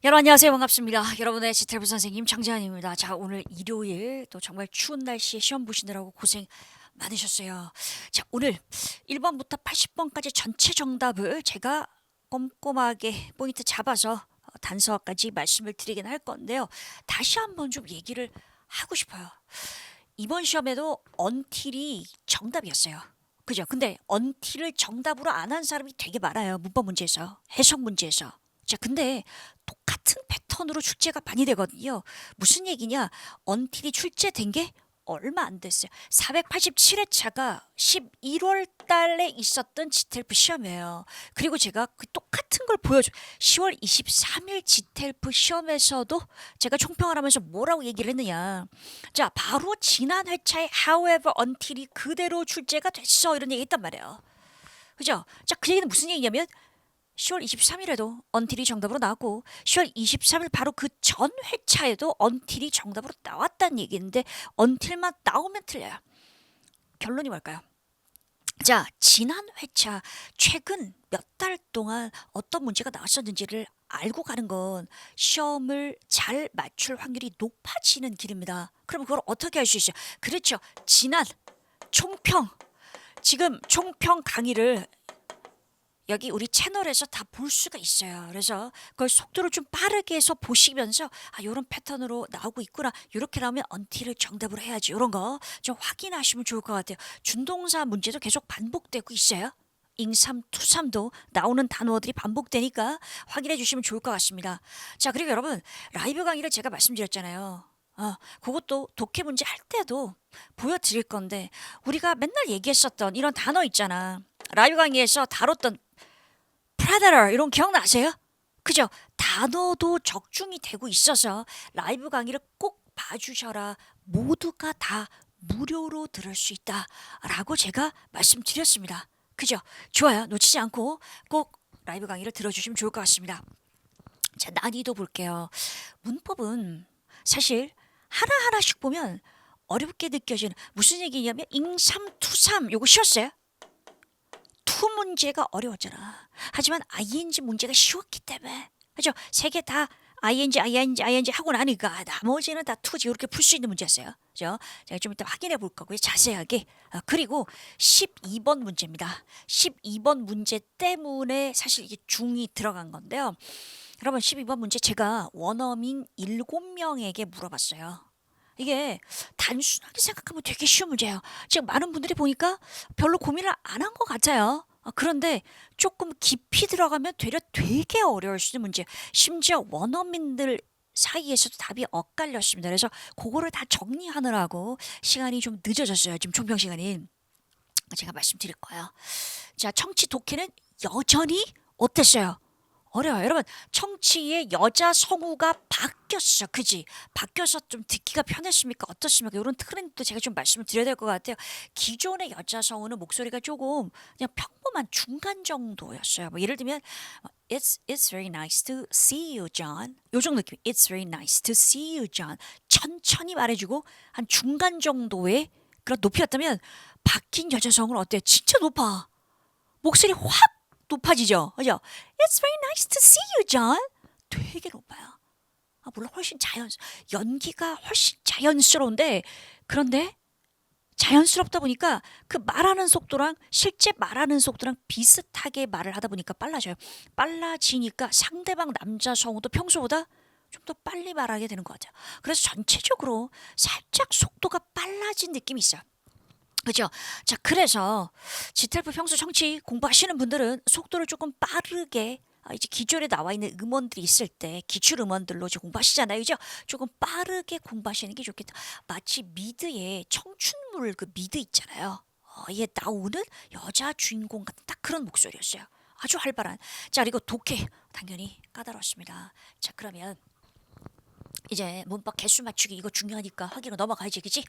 여러분 안녕하세요. 반갑습니다. 여러분의 지텔부 선생님 장재환입니다. 자, 오늘 일요일 또 정말 추운 날씨에 시험 보시느라고 고생 많으셨어요. 자, 오늘 1번부터 80번까지 전체 정답을 제가 꼼꼼하게 포인트 잡아서 단서까지 말씀을 드리긴 할 건데요. 다시 한번 좀 얘기를 하고 싶어요. 이번 시험에도 언틸이 정답이었어요. 그죠? 근데 언틸을 정답으로 안 한 사람이 되게 많아요. 문법 문제에서, 해석 문제에서. 자, 근데 똑같은 패턴으로 출제가 많이 되거든요. 무슨 얘기냐? 언틸이 출제된 게 얼마 안 됐어요. 487회차가 11월 달에 있었던 지텔프 시험이에요. 그리고 제가 그 똑같은 걸 보여줘. 10월 23일 지텔프 시험에서도 제가 총평을 하면서 뭐라고 얘기를 했느냐. 자, 바로 지난 회차에 however until이 그대로 출제가 됐어. 이런 얘기 했단 말이에요. 그죠? 자, 그 얘기는 무슨 얘기냐면 10월 23일에도 언틸이 정답으로 나왔고 10월 23일 바로 그 전 회차에도 언틸이 정답으로 나왔다는 얘기인데 언틸만 나오면 틀려요. 결론이 뭘까요? 자, 지난 회차 최근 몇 달 동안 어떤 문제가 나왔었는지를 알고 가는 건 시험을 잘 맞출 확률이 높아지는 길입니다. 그럼 그걸 어떻게 할 수 있어요? 그렇죠. 지난 총평, 지금 총평 강의를 여기 우리 채널에서 다 볼 수가 있어요. 그래서 그걸 속도를 좀 빠르게 해서 보시면서 아, 요런 패턴으로 나오고 있구나. 요렇게 나오면 언틸을 정답으로 해야지. 요런 거 좀 확인하시면 좋을 것 같아요. 준동사 문제도 계속 반복되고 있어요. 잉삼, 투삼도 나오는 단어들이 반복되니까 확인해 주시면 좋을 것 같습니다. 자, 그리고 여러분 라이브 강의를 제가 말씀드렸잖아요. 그것도 독해 문제 할 때도 보여드릴 건데 우리가 맨날 얘기했었던 이런 단어 있잖아. 라이브 강의에서 다뤘던 predator 이런 기억나세요? 그죠? 단어도 적중이 되고 있어서 라이브 강의를 꼭 봐주셔라. 모두가 다 무료로 들을 수 있다라고 제가 말씀드렸습니다. 그죠? 좋아요. 놓치지 않고 꼭 라이브 강의를 들어주시면 좋을 것 같습니다. 자, 난이도 볼게요. 문법은 사실 하나하나씩 보면 어렵게 느껴지는 무슨 얘기냐면 잉삼투삼 요거 쉬웠어요? 투 문제가 어려웠잖아. 하지만 ing 문제가 쉬웠기 때문에 그죠? 세 개 다 ing 하고 나니까 나머지는 다 투지 이렇게 풀 수 있는 문제였어요. 그죠? 제가 좀 이따 확인해 볼 거고요. 자세하게. 그리고 12번 문제입니다. 12번 문제 때문에 사실 이게 중이 들어간 건데요. 여러분 12번 문제 제가 원어민 7명에게 물어봤어요. 이게 단순하게 생각하면 되게 쉬운 문제예요. 지금 많은 분들이 보니까 별로 고민을 안 한 것 같아요. 그런데 조금 깊이 들어가면 되려 되게 어려울 수 있는 문제. 심지어 원어민들 사이에서도 답이 엇갈렸습니다. 그래서 그거를 다 정리하느라고 시간이 좀 늦어졌어요. 지금 총평 시간이. 제가 말씀드릴 거예요. 자, 청취 독해는 여전히 어땠어요? 어려워요. 여러분, 청취의 여자 성우가 바뀌었어. 그지? 바뀌어서 좀 듣기가 편했습니까? 어떻습니까? 이런 트렌드도 제가 좀 말씀을 드려야 될 것 같아요. 기존의 여자 성우는 목소리가 조금 그냥 평범한 중간 정도였어요. 뭐 예를 들면 It's very nice to see you, John. 요 정도 느낌. It's very nice to see you, John. 천천히 말해주고 한 중간 정도의 그런 높이였다면 바뀐 여자 성우는 어때요? 진짜 높아. 목소리 확 높아지죠. 그죠? It's very nice to see you, John. 되게 높아요. 물론 훨씬 연기가 훨씬 자연스러운데 그런데 자연스럽다 보니까 그 말하는 속도랑 실제 말하는 속도랑 비슷하게 말을 하다 보니까 빨라져요. 빨라지니까 상대방 남자 성우도 평소보다 좀 더 빨리 말하게 되는 것 같아요. 그래서 전체적으로 살짝 속도가 빨라진 느낌이 있어요. 그죠? 자, 그래서 지텔프 평소 청취 공부하시는 분들은 속도를 조금 빠르게 이제 기존에 나와 있는 음원들이 있을 때 기출 음원들로 이제 공부하시잖아요. 그죠? 조금 빠르게 공부하시는 게 좋겠다. 마치 미드의 청춘물 그 미드 있잖아요. 얘 나오는 여자 주인공 같은 딱 그런 목소리였어요. 아주 활발한. 자, 그리고 독해 당연히 까다롭습니다. 자, 그러면 이제 문법 개수 맞추기 이거 중요하니까 하기로 넘어가야지, 그지?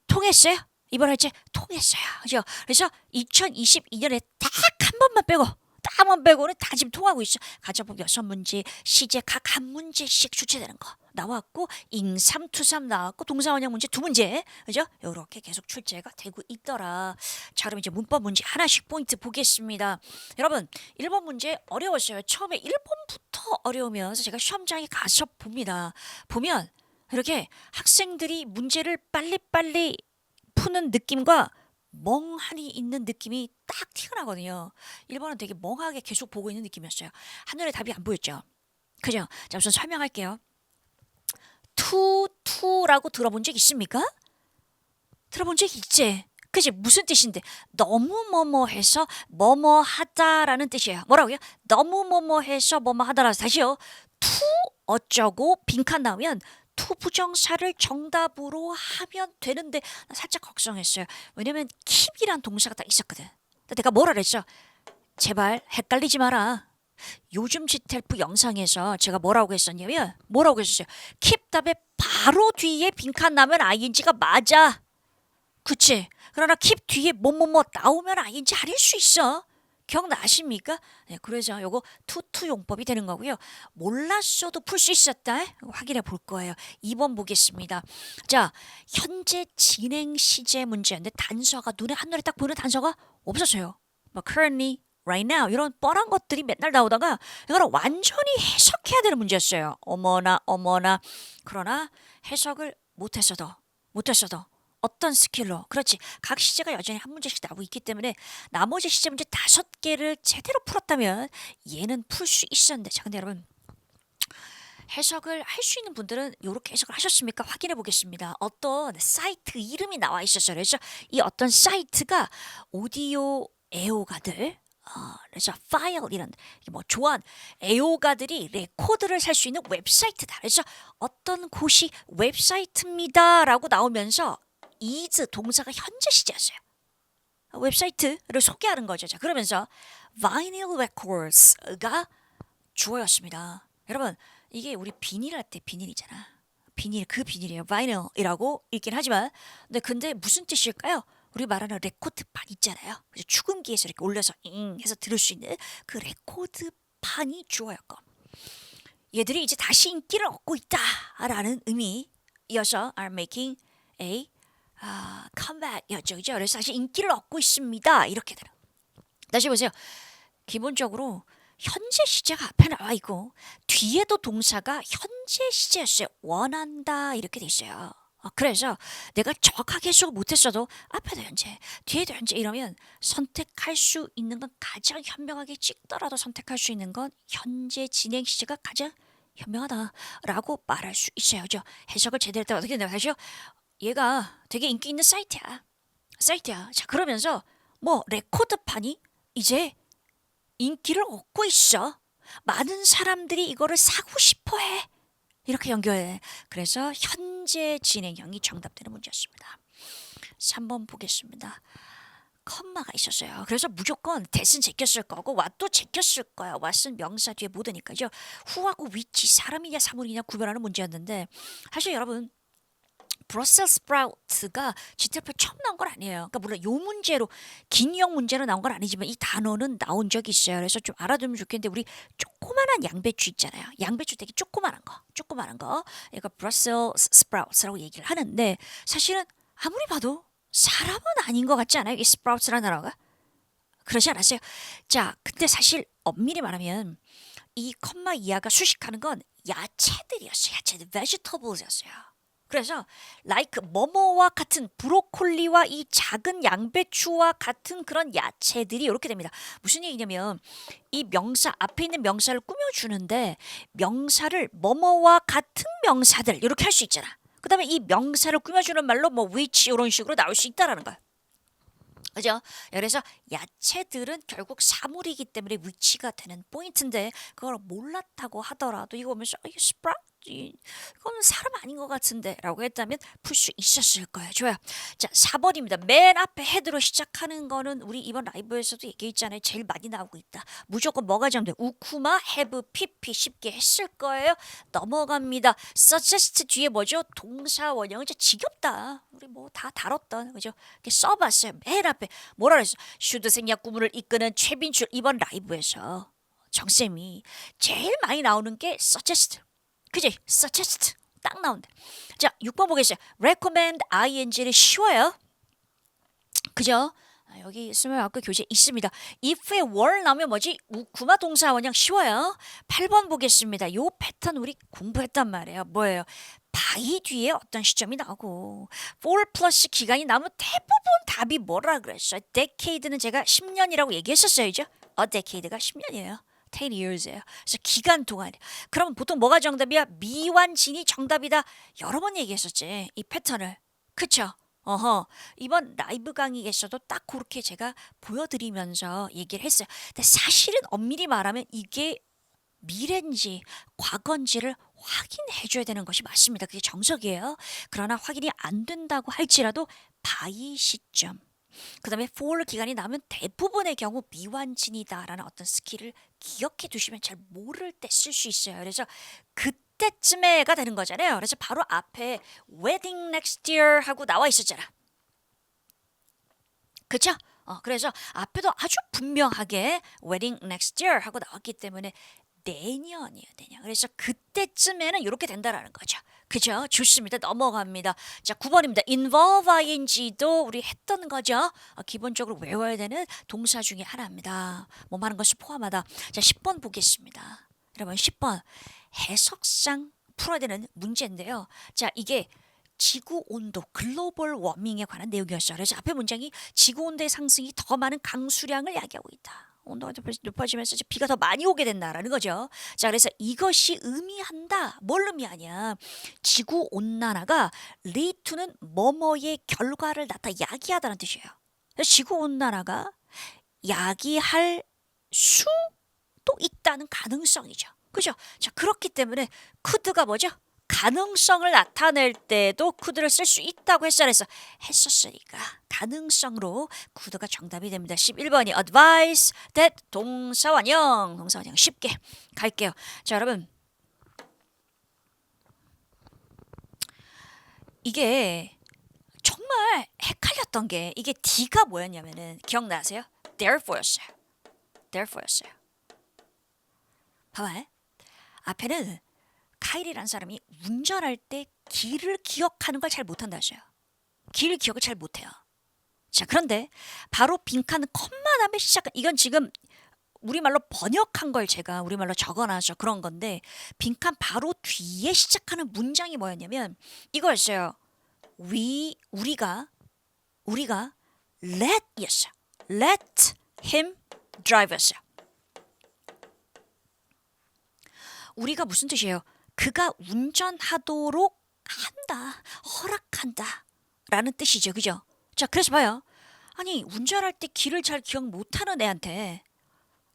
통했어요? 이번 할제 통했어요. 그죠? 그래서 2022년에 딱 한 번만 빼고 딱 문제만 빼고는 다 지금 통하고 있어. 가정법 6문제, 시제 각 한 문제씩 출제되는 거 나왔고, 잉삼투삼 나왔고, 동사원형 문제 2문제, 그죠? 이렇게 계속 출제가 되고 있더라. 자, 그럼 이제 문법 문제 하나씩 포인트 보겠습니다. 여러분, 1번 문제 어려웠어요. 처음에 1번부터 어려우면서 제가 시험장에 가서 봅니다. 보면 이렇게 학생들이 문제를 빨리빨리 푸는 느낌과 멍하니 있는 느낌이 딱 티가 나거든요. 1번은 되게 멍하게 계속 보고 있는 느낌이었어요. 하늘에 답이 안 보였죠. 그죠? 자, 우선 설명할게요. 투라고 들어본 적 있습니까? 들어본 적 있지? 그치? 무슨 뜻인데? 너무 뭐뭐해서 뭐뭐하다라는 뜻이에요. 뭐라고요? 너무 뭐뭐해서 뭐뭐하다라서 다시요. 투 어쩌고 빈칸 나오면 투 부정사를 정답으로 하면 되는데 나 살짝 걱정했어요. 왜냐면 킵이란 동사가 딱 있었거든. 근데 내가 뭐라 그랬어? 제발 헷갈리지 마라. 요즘 지텔프 영상에서 제가 뭐라고 했었냐면 뭐라고 했었어요? 킵 답에 바로 뒤에 빈칸 나면 ing가 맞아. 그치? 그러나 킵 뒤에 뭐뭐뭐 나오면 ing 아닐 수 있어. 기억나십니까? 네, 그래서 요거 투투 용법이 되는 거고요. 몰랐어도 풀 수 있었다. 확인해 볼 거예요. 2번 보겠습니다. 자, 현재 진행 시제 문제인데 단서가 눈에 한눈에 딱 보이는 단서가 없었어요. 뭐 currently, right now 이런 뻔한 것들이 맨날 나오다가 이거는 완전히 해석해야 되는 문제였어요. 어머나 어머나. 그러나 해석을 못했어도 어떤 스킬로 그렇지 각 시제가 여전히 한 문제씩 나오고 있기 때문에 나머지 시제 문제 5개를 제대로 풀었다면 얘는 풀 수 있었는데 자 근데 여러분 해석을 할 수 있는 분들은 이렇게 해석을 하셨습니까? 확인해 보겠습니다. 어떤 사이트 이름이 나와 있었어요. 그래서 이 어떤 사이트가 오디오 애호가들 그래서 파일 이런 뭐 조안 애호가들이 레코드를 살 수 있는 웹사이트다. 그래서 어떤 곳이 웹사이트입니다라고 나오면서 is 동사가 현재 시제였어요. 웹사이트를 소개하는 거죠. 자, 그러면서 vinyl records가 주어였습니다. 여러분, 이게 우리 비닐 할 때 비닐이잖아. 비닐 그 비닐이에요. vinyl이라고 읽긴 하지만 근데 무슨 뜻일까요? 우리 말하는 레코드판 있잖아요. 그래서 축음기에서 이렇게 올려서 잉 해서 들을 수 있는 그 레코드판이 주어였고 얘들이 이제 다시 인기를 얻고 있다라는 의미여서 are making a 컴백이었죠. 그죠? 그래서 사실 인기를 얻고 있습니다. 이렇게 되는. 다시 보세요. 기본적으로 현재 시제가 앞에 나와 있고 뒤에도 동사가 현재 시제였어요. 원한다 이렇게 돼 있어요. 그래서 내가 정확하게 해석을 못했어도 앞에도 현재, 뒤에도 현재 이러면 선택할 수 있는 건 가장 현명하게 찍더라도 선택할 수 있는 건 현재 진행 시제가 가장 현명하다라고 말할 수 있어요. 그죠? 해석을 제대로 했다 어떻게 되나요? 다시요. 얘가 되게 인기 있는 사이트야. 자, 그러면서 뭐 레코드판이 이제 인기를 얻고 있어. 많은 사람들이 이거를 사고 싶어 해. 이렇게 연결해. 그래서 현재 진행형이 정답되는 문제였습니다. 3번 보겠습니다. 컴마가 있었어요. 그래서 무조건 that은 제꼈을 거고 what도 제꼈을 거야. what은 명사 뒤에 못 오니까죠. who하고 which 사람이냐 사물이냐 구별하는 문제였는데 사실 여러분 브러셀 스프라우트가 GTF에 처음 나온 건 아니에요. 그러니까 물론 요 문제로 긴 형 문제로 나온 건 아니지만 이 단어는 나온 적이 있어요. 그래서 좀 알아두면 좋겠는데 우리 조그만한 양배추 있잖아요. 양배추 되게 조그만한 거. 이거 브러셀 스프라우트라고 얘기를 하는데 사실은 아무리 봐도 사람은 아닌 것 같지 않아요? 이 스프라우트라는 단어가? 그러지 않았어요? 자, 근데 사실 엄밀히 말하면 이 컴마 이하가 수식하는 건 야채들이었어요. 야채들, vegetables였어요. 그래서 like 뭐뭐와 같은 브로콜리와 이 작은 양배추와 같은 그런 야채들이 이렇게 됩니다. 무슨 얘기냐면 이 명사 앞에 있는 명사를 꾸며주는데 명사를 뭐뭐와 같은 명사들 이렇게 할 수 있잖아. 그 다음에 이 명사를 꾸며주는 말로 뭐 which 이런 식으로 나올 수 있다라는 거야. 그죠? 그래서 야채들은 결국 사물이기 때문에 위치가 되는 포인트인데 그걸 몰랐다고 하더라도 이거 보면서 스프라우트 이건 사람 아닌 것 같은데 라고 했다면 풀 수 있었을 거예요. 좋아요. 자, 4번입니다. 맨 앞에 헤드로 시작하는 거는 우리 이번 라이브에서도 얘기했잖아요. 제일 많이 나오고 있다. 무조건 뭐가 정돼? 우쿠마, have, pp 쉽게 했을 거예요. 넘어갑니다. suggest 뒤에 뭐죠? 동사 원형. 진짜 지겹다. 우리 뭐 다 다뤘던 그죠? 이렇게 써봤어요. 맨 앞에 뭐라 그랬어? 슈드 생략 구문을 이끄는 최빈출 이번 라이브에서 정쌤이 제일 많이 나오는 게 suggest. 그지? suggest 딱 나온다. 자, 6번 보겠어요. recommend ing는 쉬워요. 그죠? 여기 있으면 아까 교재 있습니다. if에 were 나오면 뭐지? 우쿠마 동사 원형 쉬워요. 8번 보겠습니다. 요 패턴 우리 공부했단 말이에요. 뭐예요? by 뒤에 어떤 시점이 나오고 for 플러스 기간이 나오면 대부분 답이 뭐라 그랬어요? decade는 제가 10년이라고 얘기했었어요. 그죠? a decade가 10년이에요. 10 years예요. 그래서 기간 동안. 그러면 보통 뭐가 정답이야? 미완진이 정답이다. 여러 번 얘기했었지. 이 패턴을. 그쵸? 어허. 이번 라이브 강의에서도 딱 그렇게 제가 보여드리면서 얘기를 했어요. 근데 사실은 엄밀히 말하면 이게 미래인지 과거인지를 확인해줘야 되는 것이 맞습니다. 그게 정석이에요. 그러나 확인이 안 된다고 할지라도 by 시점. 그 다음에 for 기간이 나오면 대부분의 경우 미완진이다라는 어떤 스킬을 기억해 두시면 잘 모를 때 쓸 수 있어요. 그래서 그때쯤에가 되는 거잖아요. 그래서 바로 앞에 wedding next year 하고 나와 있었잖아. 그쵸? 그래서 앞에도 아주 분명하게 wedding next year 하고 나왔기 때문에 내년이에요, 내년. 그래서 그때쯤에는 이렇게 된다라는 거죠. 그죠? 좋습니다. 넘어갑니다. 자, 9번입니다. involve ing도 우리 했던 거죠. 기본적으로 외워야 되는 동사 중에 하나입니다. 뭐 많은 것을 포함하다. 자, 10번 보겠습니다. 여러분, 10번 해석상 풀어야 되는 문제인데요. 자, 이게 지구 온도, 글로벌 워밍에 관한 내용이었어요. 그래서 앞에 문장이 지구 온도의 상승이 더 많은 강수량을 야기하고 있다. 온도가 높아지면서 비가 더 많이 오게 된다라는 거죠. 자, 그래서 이것이 의미한다. 뭘 의미하냐? 지구 온난화가 lead to는 뭐뭐의 결과를 야기하다는 뜻이에요. 그래서 지구 온난화가 야기할 수도 있다는 가능성이죠. 그죠? 자, 그렇기 때문에 could가 뭐죠? 가능성을 나타낼 때도 could를 쓸 수 있다고 했었으니까 가능성으로 could가 정답이 됩니다. 11번이 advice that 동사원형 쉽게 갈게요. 자, 여러분 이게 정말 헷갈렸던 게 이게 D가 뭐였냐면은 기억나세요? therefore였어요. 봐봐요. 앞에는 카일이라는 사람이 운전할 때 길을 기억하는 걸 잘 못한다 하셔요. 길 기억을 잘 못해요. 자, 그런데 바로 빈칸 컴마 다음에 시작한 이건 지금 우리말로 번역한 걸 제가 우리말로 적어놔서 그런 건데 빈칸 바로 뒤에 시작하는 문장이 뭐였냐면 이거였어요. 우리가 let였어요. let him drive였어요. 우리가 무슨 뜻이에요? 그가 운전하도록 한다, 허락한다 라는 뜻이죠. 그죠? 자, 그래서 봐요. 아니, 운전할 때 길을 잘 기억 못하는 애한테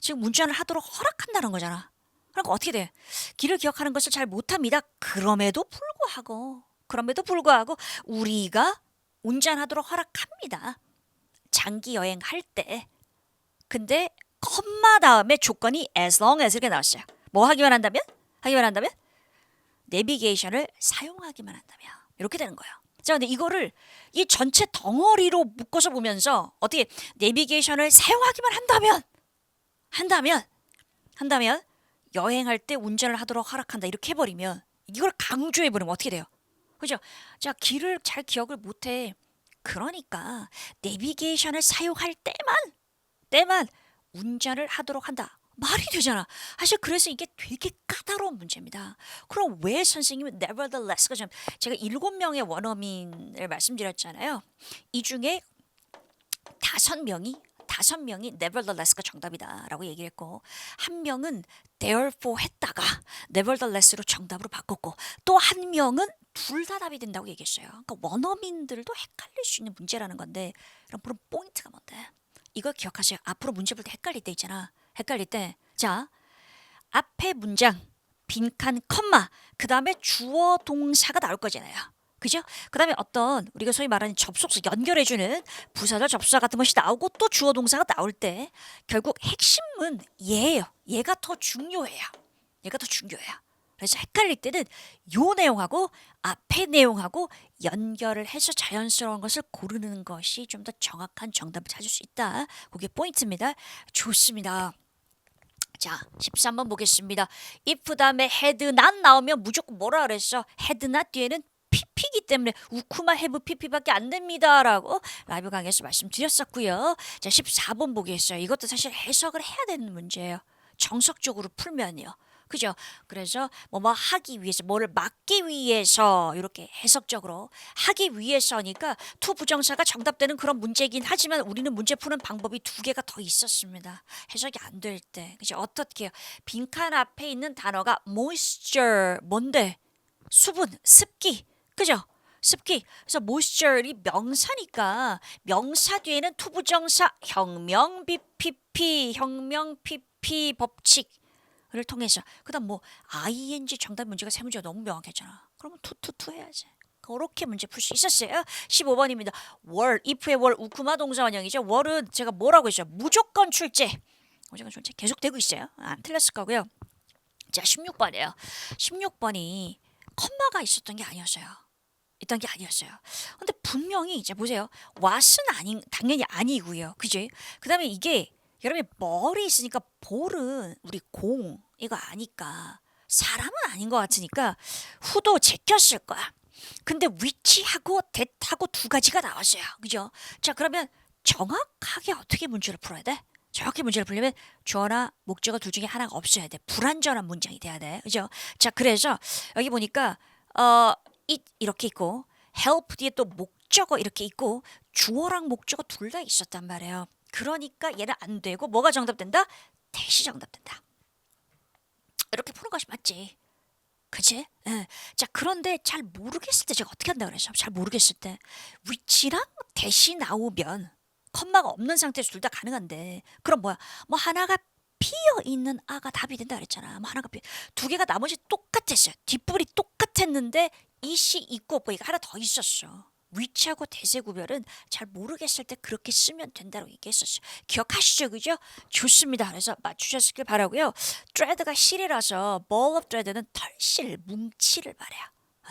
지금 운전을 하도록 허락한다는 거잖아. 그러니까 어떻게 돼? 길을 기억하는 것을 잘 못합니다. 그럼에도 불구하고 우리가 운전하도록 허락합니다. 장기 여행할 때. 근데 컴마 다음에 조건이 as long as 이렇게 나왔어요. 뭐 하기만 한다면? 내비게이션을 사용하기만 한다면 이렇게 되는 거예요. 자, 근데 이거를 이 전체 덩어리로 묶어서 보면서 어떻게 내비게이션을 사용하기만 한다면 여행할 때 운전을 하도록 허락한다 이렇게 해버리면 이걸 강조해버리면 어떻게 돼요? 그죠? 자, 길을 잘 기억을 못해. 그러니까 내비게이션을 사용할 때만 운전을 하도록 한다. 말이 되잖아. 사실 그래서 이게 되게 까다로운 문제입니다. 그럼 왜 선생님은 nevertheless가 좀 제가 7명의 원어민을 말씀드렸잖아요. 이 중에 5명이 nevertheless가 정답이다라고 얘기를 했고 한 명은 therefore 했다가 nevertheless로 정답으로 바꿨고 또 한 명은 둘 다 답이 된다고 얘기했어요. 그러니까 원어민들도 헷갈릴 수 있는 문제라는 건데 그럼 포인트가 뭔데? 이걸 기억하세요. 앞으로 문제 볼 때 헷갈릴 때 있잖아. 자, 앞에 문장 빈칸 컴마 그 다음에 주어 동사가 나올 거잖아요. 그죠? 그 다음에 어떤 우리가 소위 말하는 접속사 연결해주는 부사절 접수사 같은 것이 나오고 또 주어 동사가 나올 때 결국 핵심은 얘예요. 얘가 더 중요해요. 얘가 더 중요해요. 그래서 헷갈릴 때는 요 내용하고 앞에 내용하고 연결을 해서 자연스러운 것을 고르는 것이 좀 더 정확한 정답을 찾을 수 있다. 그게 포인트입니다. 좋습니다. 자, 13번 보겠습니다. if 다음에 had not 나오면 무조건 뭐라 그랬어? had not 뒤에는 pp이기 때문에 우쿠마 have pp밖에 안 됩니다. 라고 라이브 강의에서 말씀드렸었고요. 자, 14번 보겠어요. 이것도 사실 해석을 해야 되는 문제예요. 정석적으로 풀면요. 그죠? 그래서 뭐뭐 하기 위해서 뭐를 막기 위해서 이렇게 해석적으로 하기 위해서니까 투 부정사가 정답되는 그런 문제이긴 하지만 우리는 문제 푸는 방법이 두 개가 더 있었습니다. 해석이 안 될 때. 그죠? 어떻게 해요? 빈칸 앞에 있는 단어가 moisture 뭔데? 수분, 습기. 그죠? 습기. 그래서 moisture이 명사니까 명사 뒤에는 투 부정사 혁명 BPP 혁명 PP 법칙 를 통해서 그다음 뭐 ing 정답 문제가 세 문제가 너무 명확했잖아. 그러면 투투투 해야지. 그렇게 문제 풀 수 있었어요. 15번입니다. 월 if의 월 우쿠마 동사 원형이죠. 월은 제가 뭐라고 했죠? 무조건 출제. 무조건 출제 계속 되고 있어요. 안 틀렸을 거고요. 자, 16번이에요. 16번이 컴마가 있었던 게 아니었어요. 있던 게 아니었어요. 근데 분명히 이제 보세요. what은 아닌 당연히 아니고요. 그지? 그다음에 이게 여러분이 머리 있으니까 볼은 우리 공 이거 아니까 사람은 아닌 것 같으니까 후도 제꼈을 거야. 근데 위치하고 that하고 두 가지가 나왔어요. 그죠? 자, 그러면 정확하게 어떻게 문제를 풀어야 돼? 정확히 문제를 풀려면 주어나 목적어 둘 중에 하나가 없어야 돼. 불완전한 문장이 돼야 돼. 그죠? 자, 그래서 여기 보니까 it 이렇게 있고 help 뒤에 또 목적어 이렇게 있고 주어랑 목적어 둘 다 있었단 말이에요. 그러니까 얘는 안 되고 뭐가 정답된다? 대시 정답된다. 이렇게 푸는 것이 맞지. 그치? 예. 자, 그런데 잘 모르겠을 때 제가 어떻게 한다 그랬죠? 잘 모르겠을 때 위치랑 대시 나오면 컴마가 없는 상태에서 둘 다 가능한데 그럼 뭐야? 뭐 하나가 피어 있는 아가 답이 된다 그랬잖아. 뭐 하나가 두 개가 나머지 똑같았어요. 뒷부분이 똑같았는데 이시 있고 없고 이거 하나 더 있었어. 위치하고 대세 구별은 잘 모르겠을 때 그렇게 쓰면 된다고 얘기했었어요. 기억하시죠? 그죠? 좋습니다. 그래서 맞추셨길 바라고요. thread가 실이라서 ball of thread는 털실, 뭉치를 말해요.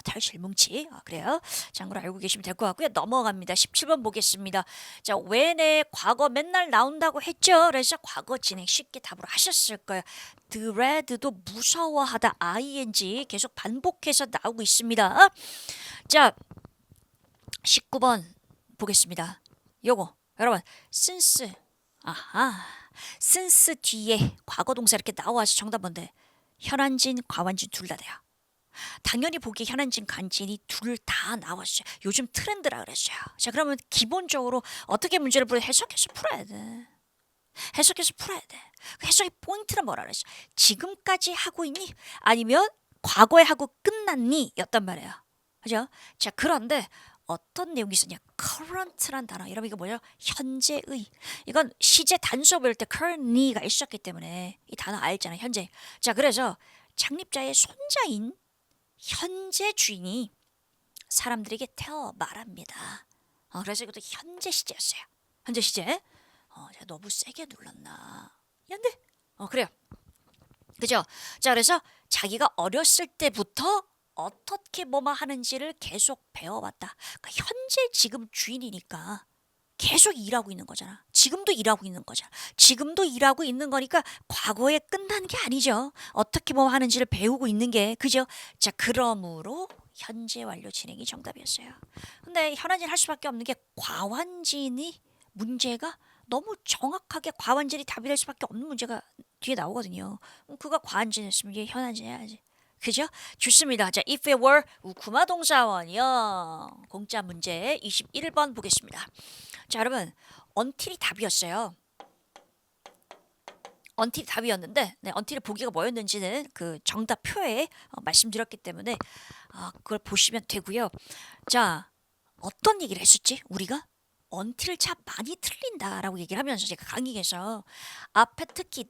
털실, 뭉치. 그래요. 참고로 알고 계시면 될 것 같고요. 넘어갑니다. 17번 보겠습니다. 자, when의 과거 맨날 나온다고 했죠. 그래서 과거 진행 쉽게 답으로 하셨을 거예요. dread도 무서워하다 ing 계속 반복해서 나오고 있습니다. 자, 19번 보겠습니다. 요거 여러분 since since 뒤에 과거 동사 이렇게 나와서 정답 뭔데? 현안진, 과완진 둘 다 돼요. 당연히 보기에 현안진, 간진이 둘 다 나왔어요. 요즘 트렌드라 그랬어요. 자, 그러면 기본적으로 어떻게 문제를 풀어? 해석해서 풀어야 돼. 해석해서 풀어야 돼. 그 해석의 포인트는 뭐라 그랬어? 지금까지 하고 있니? 아니면 과거에 하고 끝났니? 였단 말이에요. 그죠? 자, 그런데 어떤 내용이 있었냐? current란 단어. 여러분 이거 뭐예요? 현재의. 이건 시제 단수어 배울 때 currently가 있었기 때문에 이 단어 알잖아요. 현재. 자, 그래서 창립자의 손자인 현재 주인이 사람들에게 말합니다. 그래서 이것도 현재 시제였어요. 현재 시제. 제가 너무 세게 눌렀나? 근데 그래요. 그죠? 자, 그래서 자기가 어렸을 때부터 어떻게 뭐뭐 하는지를 계속 배워왔다. 그러니까 현재 지금 주인이니까 계속 일하고 있는 거잖아. 지금도 일하고 있는 거잖아. 지금도 일하고 있는 거니까 과거에 끝난 게 아니죠. 어떻게 뭐 하는지를 배우고 있는 게 그죠? 자, 그러므로 현재 완료 진행이 정답이었어요. 근데 현안진 할 수밖에 없는 게 과완진이 문제가 너무 정확하게 과완진이 답이 될 수밖에 없는 문제가 뒤에 나오거든요. 그가 과완진이었으면 얘 현안진 해야지. 그죠? 좋습니다. 자, if it were 우쿠마 동사원이요. 공짜 문제 21번 보겠습니다. 자, 여러분 until이 답이었어요. until이 답이었는데 until의 보기가 뭐였는지는 그 정답 표에 말씀드렸기 때문에 그걸 보시면 되고요. 자, 어떤 얘기를 했었지? 우리가 until 참 많이 틀린다라고 얘기를 하면서 제가 강의에서 앞에 특히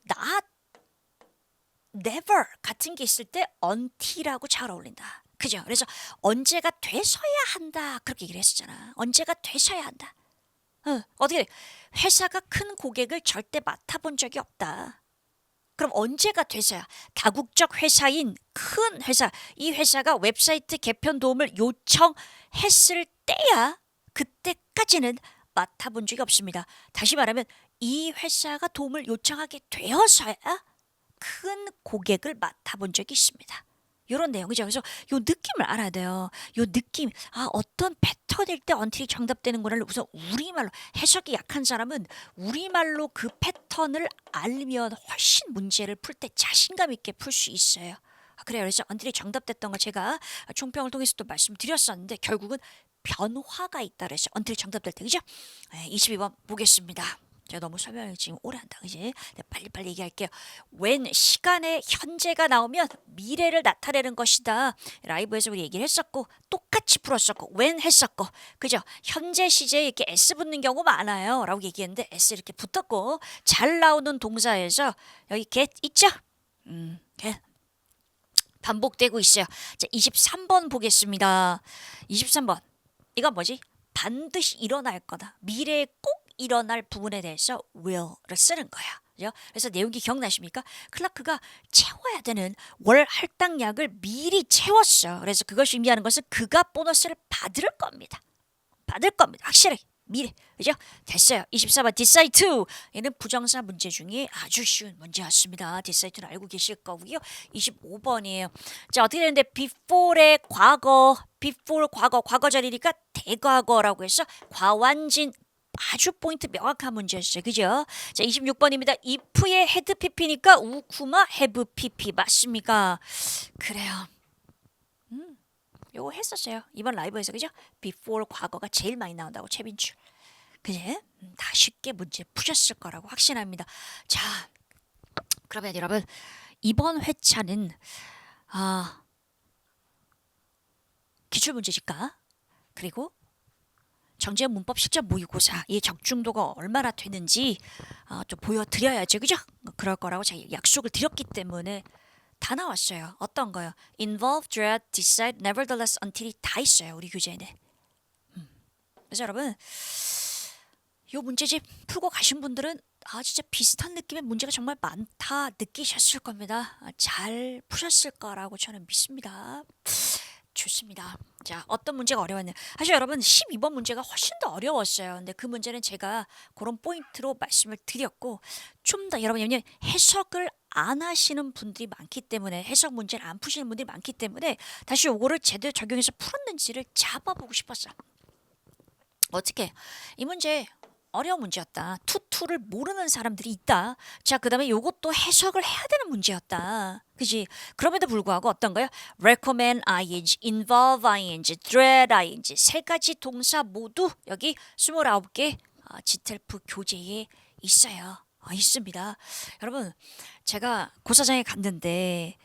never 같은 게 있을 때 until하고 잘 어울린다. 그죠? 그래서 언제가 돼서야 한다. 그렇게 얘기를 했었잖아. 언제가 돼서야 한다. 어떻게 회사가 큰 고객을 절대 맡아본 적이 없다. 그럼 언제가 돼서야 다국적 회사인 큰 회사 이 회사가 웹사이트 개편 도움을 요청했을 때야 그때까지는 맡아본 적이 없습니다. 다시 말하면 이 회사가 도움을 요청하게 되어서야 큰 고객을 맡아본 적이 있습니다. 이런 내용이죠. 그래서 요 느낌을 알아야 돼요. 요 느낌, 어떤 패턴일 때 언틸이 정답되는구나를 우선 우리말로 해석이 약한 사람은 우리말로 그 패턴을 알면 훨씬 문제를 풀 때 자신감 있게 풀 수 있어요. 그래요. 그래서 언틸이 정답됐던 거 제가 총평을 통해서도 말씀드렸었는데 결국은 변화가 있다 그래서 언틸이 정답될 때 그죠? 22번 보겠습니다. 제가 너무 설명을 지금 오래 한다, 그지? 네, 빨리빨리 얘기할게요. when 시간에 현재가 나오면 미래를 나타내는 것이다. 라이브에서 우리 얘기를 했었고 똑같이 풀었었고 when 했었고 그죠? 현재 시제에 이렇게 s 붙는 경우 많아요. 라고 얘기했는데 s 이렇게 붙었고 잘 나오는 동사에서 여기 get 있죠? get 반복되고 있어요. 자, 23번 보겠습니다. 23번. 이건 뭐지? 반드시 일어날 거다. 미래에 꼭 일어날 부분에 대해서 will를 쓰는 거야. 그죠? 그래서 내용이 기억나십니까? 클라크가 채워야 되는 월 할당량을 미리 채웠어. 그래서 그것이 의미하는 것은 그가 보너스를 받을 겁니다. 받을 겁니다. 확실히. 미래. 그죠? 됐어요. 24번 decide to. 얘는 부정사 문제 중에 아주 쉬운 문제였습니다. decide to는 알고 계실 거고요. 25번이에요. 자, 어떻게 되는데 before의 과거, before 과거절이니까 대과거라고 해서 과완진 아주 포인트 명확한 문제였어요. 그죠? 자, 26번입니다. if의 had pp니까 우쿠마 have pp 맞습니까? 그래요. 요거 했었어요. 이번 라이브에서 그죠? before 과거가 제일 많이 나온다고 최빈출. 그제? 다 쉽게 문제 푸셨을 거라고 확신합니다. 자, 그러면 여러분 이번 회차는 기출문제집과 그리고 정재현 문법 실전 모의고사 이 적중도가 얼마나 되는지 좀 보여드려야죠. 그죠? 그럴 거라고 제가 약속을 드렸기 때문에 다 나왔어요. 어떤 거요? involve, dread, decide, nevertheless, until이 다 있어요. 우리 교재에는. 그래서 여러분 요 문제집 풀고 가신 분들은 진짜 비슷한 느낌의 문제가 정말 많다 느끼셨을 겁니다. 잘 푸셨을 거라고 저는 믿습니다. 좋습니다. 자, 어떤 문제가 어려웠냐? 사실 여러분 12번 문제가 훨씬 더 어려웠어요. 근데 그 문제는 제가 그런 포인트로 말씀을 드렸고 좀 더 여러분 왜냐면 해석을 안 하시는 분들이 많기 때문에 해석 문제를 안 푸시는 분들이 많기 때문에 다시 요거를 제대로 적용해서 풀었는지를 잡아보고 싶었어. 어떻게? 이 문제 어려운 문제였다. 투투를 모르는 사람들이 있다. 자, 그 다음에 요것도 해석을 해야 되는 문제였다. 그지? 그럼에도 불구하고 어떤가요? recommend ing, involve ing, dread ing 세 가지 동사 모두 여기 29개 지텔프 교재에 있어요. 있습니다. 여러분, 제가 고사장에 갔는데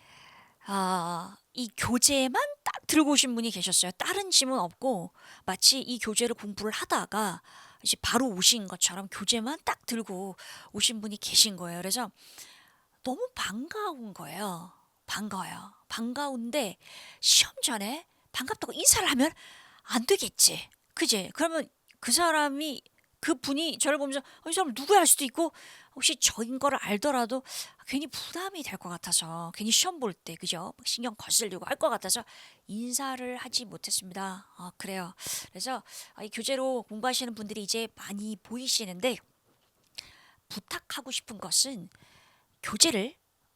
이 교재만 딱 들고 오신 분이 계셨어요. 다른 질문 없고 마치 이 교재를 공부를 하다가 이제 바로 오신 것처럼 교재만 딱 들고 오신 분이 계신 거예요. 그래서 너무 반가운 거예요. 반가워요. 반가운데 시험 전에 반갑다고 인사를 하면 안 되겠지. 그지? 그러면 그분이 저를 보면서 이 사람 누구야 할 수도 있고 혹시 저인 거를 알더라도 괜히 부담이 될 것 같아서 괜히 시험 볼 때 그죠? 신경 거슬리고 할 것 같아서 인사를 하지 못했습니다. 그래요. 그래서 이 교재로 공부하시는 분들이 이제 많이 보이시는데 부탁하고 싶은 것은 교재를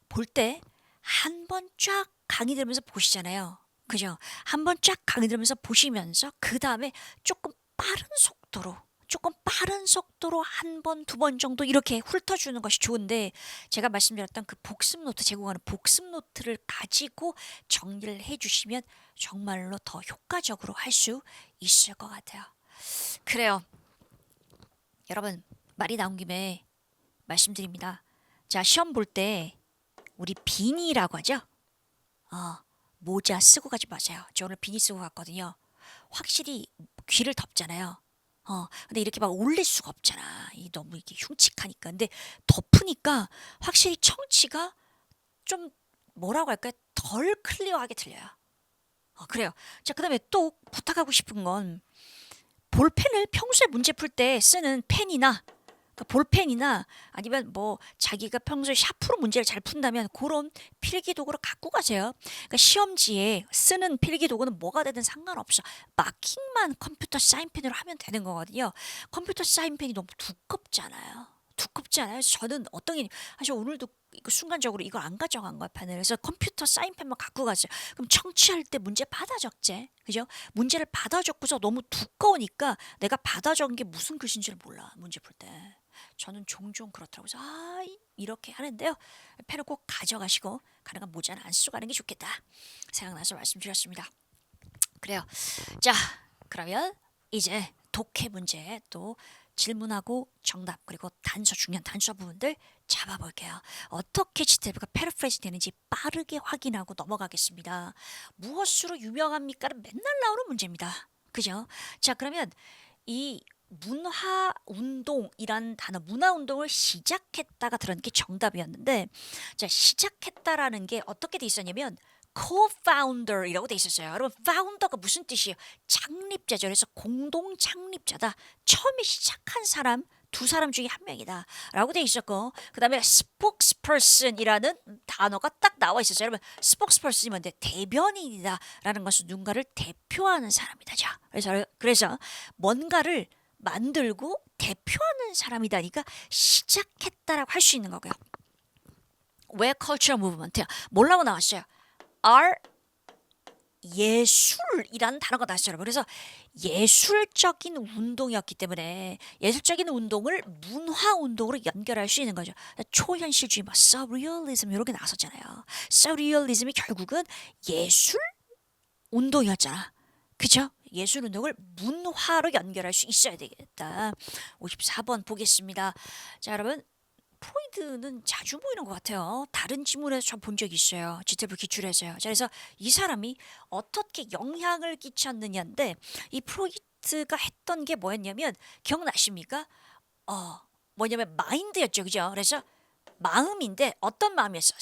볼 때 한 번 쫙 강의 들으면서 보시잖아요. 그죠? 한 번 쫙 강의 들으면서 보시면서 그 다음에 조금 빠른 속도로 한 번, 두 번 정도 이렇게 훑어주는 것이 좋은데 제가 말씀드렸던 그 복습 노트 제공하는 복습 노트를 가지고 정리를 해주시면 정말로 더 효과적으로 할 수 있을 것 같아요. 그래요. 여러분 말이 나온 김에 말씀드립니다. 자, 시험 볼 때 우리 비니라고 하죠? 모자 쓰고 가지 마세요. 저 오늘 비니 쓰고 갔거든요. 확실히 귀를 덮잖아요. 근데 이렇게 막 올릴 수가 없잖아. 너무 이게 흉측하니까. 근데 덮으니까 확실히 청취가 좀 뭐라고 할까요? 덜 클리어하게 들려요. 그래요. 자, 그다음에 또 부탁하고 싶은 건 볼펜을 평소에 문제 풀 때 쓰는 펜이나 그 볼펜이나 아니면 뭐 자기가 평소에 샤프로 문제를 잘 푼다면 그런 필기 도구를 갖고 가세요. 그러니까 시험지에 쓰는 필기 도구는 뭐가 되든 상관없어. 마킹만 컴퓨터 사인펜으로 하면 되는 거거든요. 컴퓨터 사인펜이 너무 두껍잖아요. 두껍지 않아요? 그래서 저는 어떤 게 사실 오늘도 이거 순간적으로 이걸 안 가져간 거야 판을. 그래서 컴퓨터 사인펜만 갖고 갔어요. 그럼 청취할 때 문제 받아 적재, 그죠? 문제를 받아 적고서 너무 두꺼우니까 내가 받아 적은 게 무슨 글씨인지를 몰라 문제 풀 때. 저는 종종 그렇더라고요. 그래서 이렇게 하는데요. 펜을 꼭 가져가시고 가능한 모자는 안 쓰고 가는 게 좋겠다 생각나서 말씀드렸습니다. 그래요. 자, 그러면 이제 독해 문제 또 질문하고 정답 그리고 단서 중요한 단서 부분들 잡아볼게요. 어떻게 GTF가 패러프레이즈 되는지 빠르게 확인하고 넘어가겠습니다. 무엇으로 유명합니까는 맨날 나오는 문제입니다. 그죠? 자, 그러면 이 문화운동이란 단어, 문화운동을 시작했다가 들은 게 정답이었는데, 자, 시작했다라는 게 어떻게 돼 있었냐면, co-founder이라고 돼 있었어요. 여러분, founder가 무슨 뜻이에요? 창립자죠. 그래서 공동 창립자다. 처음에 시작한 사람, 두 사람 중에 한 명이다. 라고 돼 있었고, 그 다음에 spokesperson이라는 단어가 딱 나와 있었어요. 여러분, spokesperson이 뭔데? 대변인이다. 라는 것은 누군가를 대표하는 사람이다. 자, 그래서 뭔가를 만들고 대표하는 사람이다니까 시작했다라고 할 수 있는 거고요. 왜 cultural movement야? 뭐라고 나왔어요? are 예술이라는 단어가 나왔어요. 여러분. 그래서 예술적인 운동이었기 때문에 예술적인 운동을 문화 운동으로 연결할 수 있는 거죠. 초현실주의, 뭐 surrealism 이런 게 나왔었잖아요. surrealism이 결국은 예술 운동이었잖아. 그죠? 예술 운동을 문화로 연결할 수 있어야 되겠다. 54번 보겠습니다. 자, 여러분. 프로이드는 자주 보이는 것 같아요. 다른 지문에서 저 본 적이 있어요. 지태부 기출해서요. 자, 그래서 이 사람이 어떻게 영향을 끼쳤느냐인데 이 프로이트가 했던 게 뭐였냐면 기억나십니까? 뭐냐면 마인드였죠. 그죠? 그래서 마음인데 어떤 마음이었어?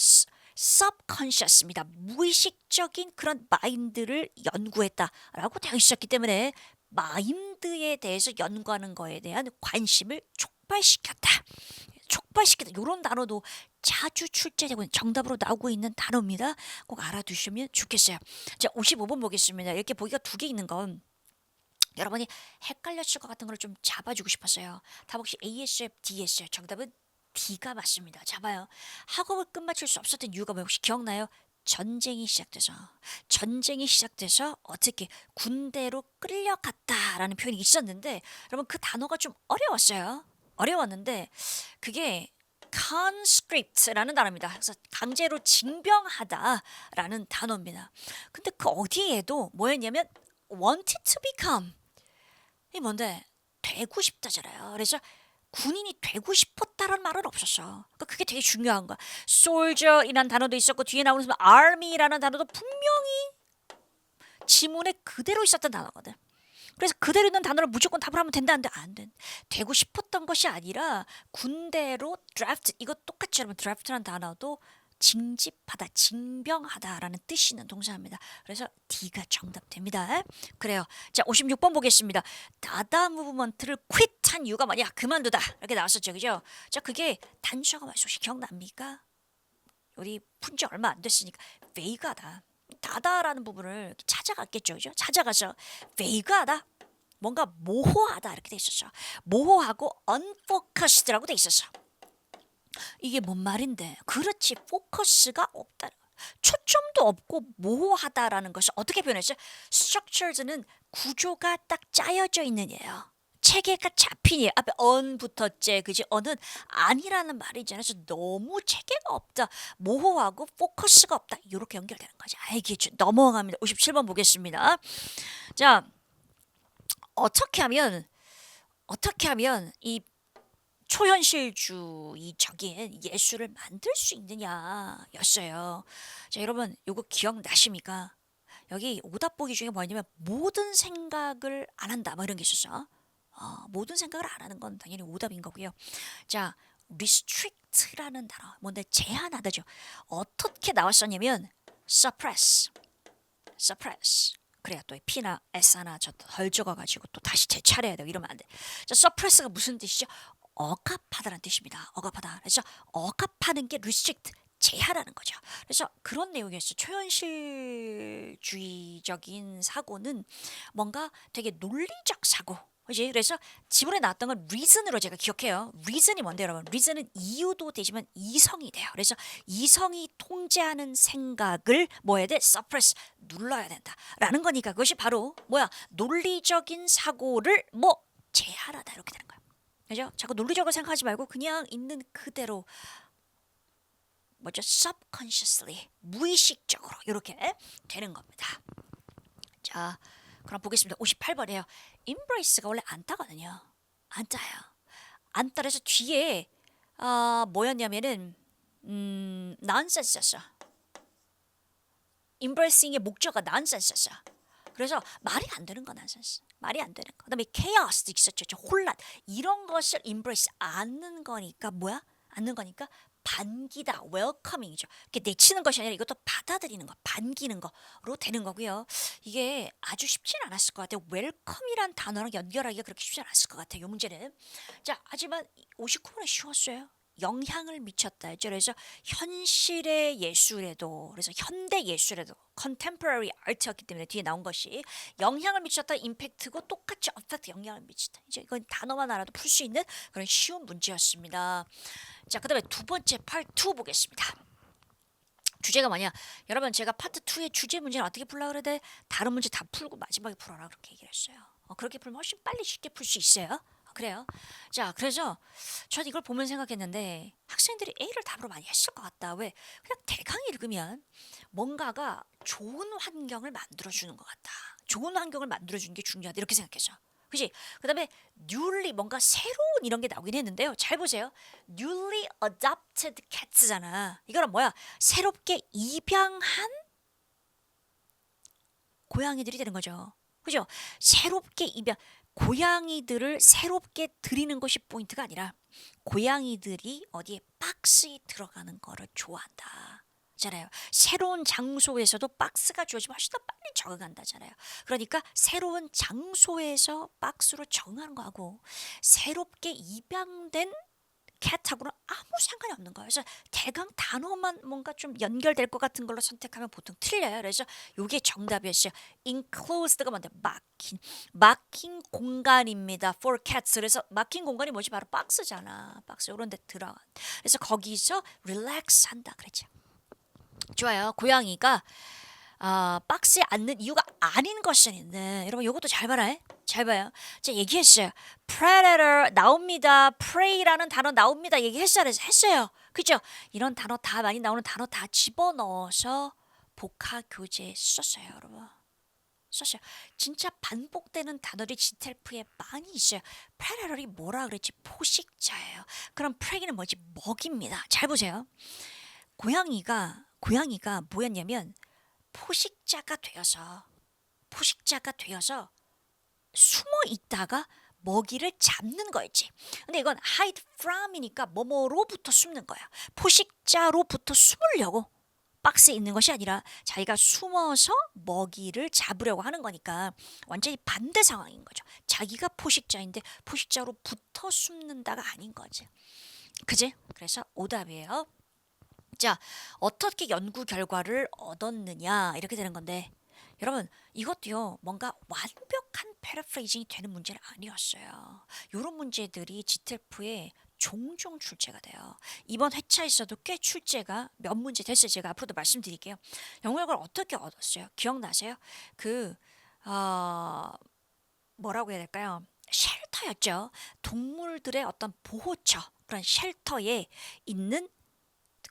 subconscious입니다. 무의식적인 그런 마인드를 연구했다라고 되어 있었기 때문에 마인드에 대해서 연구하는 거에 대한 관심을 촉발시켰다. 촉발시키다 이런 단어도 자주 출제되고 정답으로 나오고 있는 단어입니다. 꼭 알아두시면 좋겠어요. 자, 55번 보겠습니다. 이렇게 보기가 두 개 있는 건 여러분이 헷갈렸을 것 같은 걸 좀 잡아주고 싶었어요. 답 혹시 ASF, DSF? 정답은 D가 맞습니다. 잡아요. 학업을 끝마칠 수 없었던 이유가 뭐 혹시 기억나요? 전쟁이 시작돼서 어떻게 군대로 끌려갔다라는 표현이 있었는데 여러분 그 단어가 좀 어려웠어요. 어려웠는데 그게 conscript라는 단어입니다. 그래서 강제로 징병하다라는 단어입니다. 근데 그 어디에도 뭐였냐면 wanted to become 이 뭔데 되고 싶다잖아요. 그래서 군인이 되고 싶었다라는 말은 없었어. 그러니까 그게 되게 중요한 거야. soldier이라는 단어도 있었고 뒤에 나오는 army라는 단어도 분명히 지문에 그대로 있었던 단어거든. 그래서 그대로 있는 단어를 무조건 답을 하면 된다는데 안 돼. 되고 싶었던 것이 아니라 군대로 draft 이거 똑같이 여러분 draft라는 단어도 징집하다, 징병하다라는 뜻이 있는 동사입니다. 그래서 D가 정답됩니다. 그래요. 자, 56번 보겠습니다. 다다 무브먼트를 quit한 이유가 뭐냐? 그만두다. 이렇게 나왔었죠. 그죠? 자, 그게 단수가 뭐야? 혹시 기억납니까? 우리 푼 지 얼마 안 됐으니까 vega다. 다다라는 부분을 찾아갔겠죠. 그죠? 찾아가서 vega하다. 뭔가 모호하다 이렇게 돼 있었어. 모호하고 unfocused라고 돼 있었어. 이게 뭔 말인데? 그렇지, 포커스가 없다. 초점도 없고 모호하다라는 것을 어떻게 표현했어요? structured는 구조가 딱 짜여져 있는 예요. 체계가 잡힌 예. 앞에 on 붙었지, 그지? on은 아니라는 말이잖아요. 그래서 너무 체계가 없다, 모호하고 포커스가 없다. 이렇게 연결되는 거죠. 알겠죠? 넘어갑니다. 57번 보겠습니다. 자, 어떻게 하면 이 초현실주의적인 예술을 만들 수 있느냐였어요. 자, 여러분 요거 기억나십니까? 여기 오답 보기 중에 뭐냐면 모든 생각을 안 한다 뭐 이런 게 있었어. 모든 생각을 안 하는 건 당연히 오답인 거고요. 자, restrict restrict라는 단어, 뭔데 제한하다죠. 어떻게 나왔었냐면 suppress, suppress. 그래야 또 P나 S 하나 저 덜 적어가지고 또 다시 재차려야 돼요. 이러면 안 돼. 자, suppress가 무슨 뜻이죠? 억압하다라는 뜻입니다. 억압하다. 그래서 억압하는 게 restrict, 제한하는 거죠. 그래서 그런 내용이었어요. 초현실주의적인 사고는 뭔가 되게 논리적 사고. 그지? 그래서 지문에 나왔던 건 reason으로 제가 기억해요. reason이 뭔데요, 여러분? reason은 이유도 되지만 이성이 돼요. 그래서 이성이 통제하는 생각을 뭐 해야 돼? suppress, 눌러야 된다라는 거니까 그것이 바로 뭐야? 논리적인 사고를 뭐 제한하다 이렇게 되는 거예요. 그죠? 자꾸 논리적으로 생각하지 말고 그냥 있는 그대로 뭐죠? subconsciously, 무의식적으로 이렇게 되는 겁니다. 자, 그럼 보겠습니다. 58번이에요. embrace가 원래 안 따거든요. 안 따요. 안 따라서 뒤에 뭐였냐면은 nonsense였어. embracing의 목적어가 nonsense였어. 그래서 말이 안 되는 거 nonsense. 말이 안 되는 거. 그다음에 chaos도 있었죠. 저 혼란. 이런 것을 embrace 않는 거니까 뭐야? 않는 거니까 반기다, 웰커밍이죠. 이렇게 내치는 것이 아니라 이것도 받아들이는 거, 반기는 거로 되는 거고요. 이게 아주 쉽지는 않았을 것 같아요. 웰컴이란 단어랑 연결하기가 그렇게 쉽지 않았을 것 같아요. 이 문제는. 자, 하지만 59번은 쉬웠어요. 영향을 미쳤다 했죠. 그래서 현실의 예술에도, 그래서 현대 예술에도 contemporary art였기 때문에 뒤에 나온 것이 영향을 미쳤다, 임팩트고 똑같이 affect, 영향을 미치다. 이제 이건 단어만 알아도 풀 수 있는 그런 쉬운 문제였습니다. 자, 그다음에 두 번째 파트 2 보겠습니다. 주제가 뭐냐? 여러분, 제가 파트 2의 주제 문제는 어떻게 풀라 그래? 돼? 다른 문제 다 풀고 마지막에 풀어라 그렇게 얘기를 했어요. 그렇게 풀면 훨씬 빨리 쉽게 풀 수 있어요. 그래요. 자, 그래서 전 이걸 보면 생각했는데 학생들이 A를 답으로 많이 했을 것 같다. 왜? 그냥 대강 읽으면 뭔가가 좋은 환경을 만들어주는 것 같다. 좋은 환경을 만들어주는 게 중요하다. 이렇게 생각했죠. 그지? 그 다음에 newly 뭔가 새로운 이런 게 나오긴 했는데요. 잘 보세요. newly adopted cats잖아. 이거는 뭐야? 새롭게 입양한 고양이들이 되는 거죠. 그죠? 새롭게 입양, 고양이들을 새롭게 들이는 것이 포인트가 아니라 고양이들이 어디에 박스에 들어가는 거를 좋아한다. 잖아요. 새로운 장소에서도 박스가 주어지면 훨씬 더 빨리 적응한다잖아요. 그러니까 새로운 장소에서 박스로 적응하는 거하고 새롭게 입양된 캣하고는 아무 상관이 없는 거예요. 그래서 대강 단어만 뭔가 좀 연결될 것 같은 걸로 선택하면 보통 틀려요. 그래서 이게 정답이었어요. enclosed가 뭔데? 막힌 공간입니다. for cats. 그래서 막힌 공간이 뭐지? 바로 박스잖아. 박스 이런 데 들어가. 그래서 거기서 relax 한다 그랬죠. 좋아요. 고양이가 박스에 앉는 이유가 아닌 것이었는데 여러분 이것도 잘 봐라. 잘 봐요. 제가 얘기했어요. predator 나옵니다. prey라는 단어 나옵니다. 했어요. 그죠? 이런 단어 다 많이 나오는 단어 다 집어넣어서 복화 교재에 썼어요, 여러분. 썼어요. 진짜 반복되는 단어들이 GTLF에 많이 있어요. predator이 뭐라 그랬지? 포식자예요. 그럼 prey는 뭐지? 먹입니다. 잘 보세요. 고양이가 뭐였냐면 포식자가 되어서 숨어 있다가 먹이를 잡는 거였지. 근데 이건 hide from이니까 뭐뭐로부터 숨는 거야. 포식자로부터 숨으려고 박스에 있는 것이 아니라 자기가 숨어서 먹이를 잡으려고 하는 거니까 완전히 반대 상황인 거죠. 자기가 포식자인데 포식자로부터 숨는다가 아닌 거지. 그지? 그래서 오답이에요. 자, 어떻게 연구 결과를 얻었느냐 이렇게 되는 건데 여러분 이것도요 뭔가 완벽한 패러프레이징이 되는 문제는 아니었어요. 이런 문제들이 GTF에 종종 출제가 돼요. 이번 회차에서도 꽤 출제가 몇 문제 됐어요. 제가 앞으로도 말씀드릴게요. 영역을 어떻게 얻었어요? 기억나세요? 뭐라고 해야 될까요? 쉘터였죠. 동물들의 어떤 보호처 그런 쉘터에 있는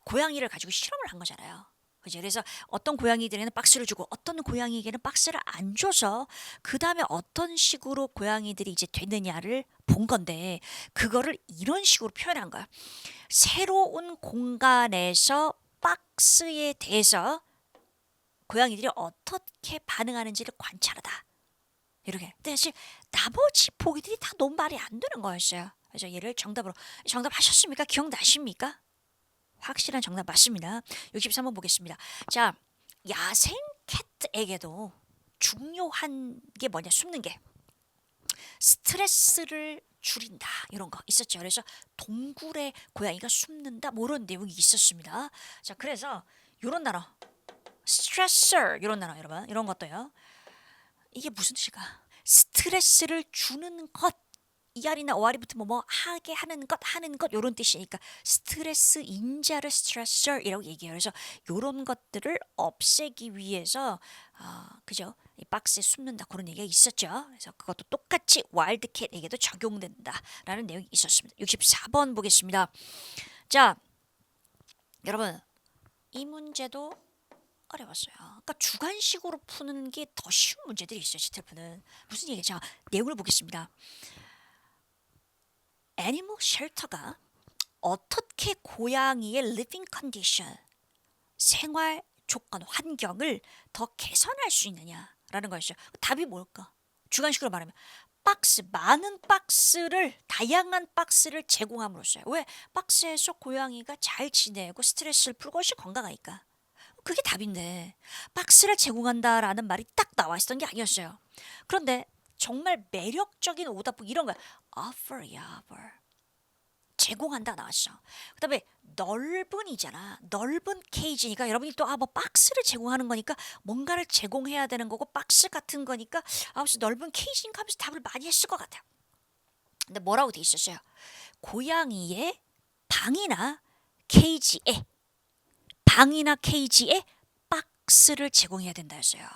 고양이를 가지고 실험을 한 거잖아요. 그죠? 그래서 어떤 고양이들에게는 박스를 주고 어떤 고양이에게는 박스를 안 줘서 그 다음에 어떤 식으로 고양이들이 이제 되느냐를 본 건데 그거를 이런 식으로 표현한 거야. 새로운 공간에서 박스에 대해서 고양이들이 어떻게 반응하는지를 관찰하다. 이렇게. 근데 사실 나머지 보기들이 다 너무 말이 안 되는 거였어요. 그래서 얘를 정답하셨습니까? 기억나십니까? 확실한 정답 맞습니다. 63번 보겠습니다. 자, 야생 캣에게도 중요한 게 뭐냐? 숨는 게 스트레스를 줄인다 이런 거 있었죠. 그래서 동굴에 고양이가 숨는다 뭐 이런 내용이 있었습니다. 자, 그래서 이런 단어 stressor 이런 단어 여러분 이런 것도요. 이게 무슨 뜻일까? 스트레스를 주는 것. 이알이나 오알이부터 뭐 하게 하는 것 요런 뜻이니까 스트레스 인자를 스트레서이라고 얘기해요. 그래서 요런 것들을 없애기 위해서 그죠? 이 박스에 숨는다 그런 얘기가 있었죠. 그래서 그것도 똑같이 와일드캣에게도 적용된다라는 내용이 있었습니다. 64번 보겠습니다. 자, 여러분 이 문제도 어려웠어요. 그러니까 주관식으로 푸는 게 더 쉬운 문제들이 있어요. 지텔프는 무슨 얘기죠? 자, 내용을 보겠습니다. 애니멀 쉘터가 어떻게 고양이의 living condition, 생활 조건, 환경을 더 개선할 수 있느냐라는 것이죠. 답이 뭘까? 주관식으로 말하면 많은 박스를, 다양한 박스를 제공함으로써요. 왜? 박스에서 고양이가 잘 지내고 스트레스를 풀고 훨씬 건강하니까. 그게 답인데 박스를 제공한다라는 말이 딱 나와 있었던 게 아니었어요. 그런데 정말 매력적인 오답 이런 거야. offer 제공한다 나왔어. 그다음에 넓은이잖아. 넓은 케이지니까 여러분이 또 뭐 박스를 제공하는 거니까 뭔가를 제공해야 되는 거고 박스 같은 거니까 무슨 넓은 케이지인가 하면서 답을 많이 했을 것 같아요. 근데 뭐라고 돼 있었어요? 고양이의 방이나 케이지에 박스를 제공해야 된다 했어요.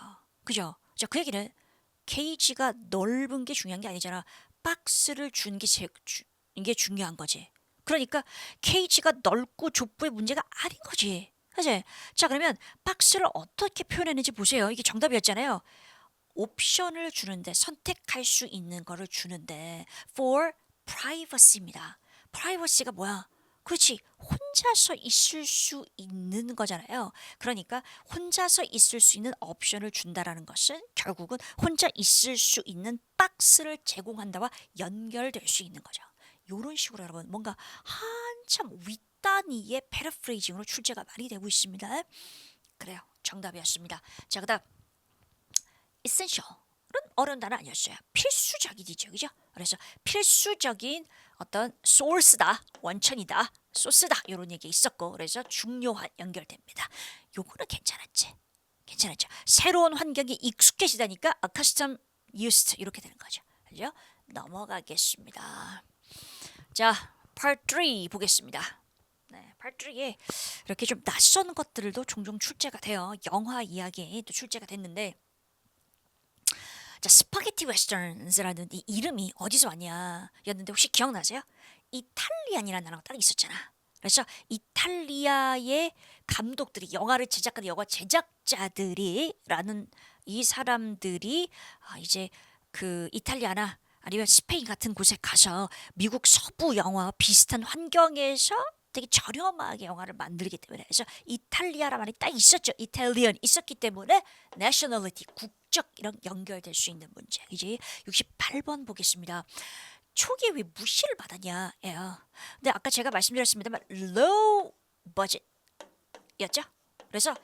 그죠? 자, 그 얘기는 케이지가 넓은 게 중요한 게 아니잖아. 박스를 주는 게 중요한 거지. 그러니까 케이지가 넓고 좁고의 문제가 아닌 거지. 그치? 자, 그러면 박스를 어떻게 표현했는지 보세요. 이게 정답이었잖아요. 옵션을 주는데 선택할 수 있는 거를 주는데 for privacy입니다. privacy가 뭐야? 그렇지. 혼자서 있을 수 있는 거잖아요. 그러니까 혼자서 있을 수 있는 옵션을 준다라는 것은 결국은 혼자 있을 수 있는 박스를 제공한다와 연결될 수 있는 거죠. 이런 식으로 여러분 뭔가 한참 윗단위의 패러프레이징으로 출제가 많이 되고 있습니다. 그래요. 정답이었습니다. 자, 그다음 essential은 어려운 단어 아니었어요. 필수적이죠, 그죠? 그래서 필수적인 어떤 source다, 원천이다, 소스다 이런 얘기 있었고, 그래서 중요한 연결됩니다. 요거는 괜찮았죠. 새로운 환경에 익숙해지다니까 accustomed, used 이렇게 되는 거죠. 그죠? 넘어가겠습니다. 자, part 3 보겠습니다. 네, part 3에 이렇게 좀 낯선 것들도 종종 출제가 돼요. 영화 이야기에 또 출제가 됐는데. 자, 스파게티 웨스턴즈라는 이 이름이 어디서 왔냐 였는데 혹시 기억나세요? 이탈리안이라는 단어가 딱 있었잖아. 그래서 이탈리아의 감독들이 영화를 제작하는 영화 제작자들이라는 이 사람들이 이제 그 이탈리아나 아니면 스페인 같은 곳에 가서 미국 서부 영화와 비슷한 환경에서 되게 저렴하게 영화를 만들기 때문에 그래서 이탈리아라 말이 딱 있었죠. 이탈리안 있었기 때문에 nationality 국적이랑 연결될 수 있는 문제. 이제 68번 보겠습니다. 초기에 왜 무시를 받았냐예요. 근데 아까 제가 말씀드렸습니다만 low budget였죠. 그래서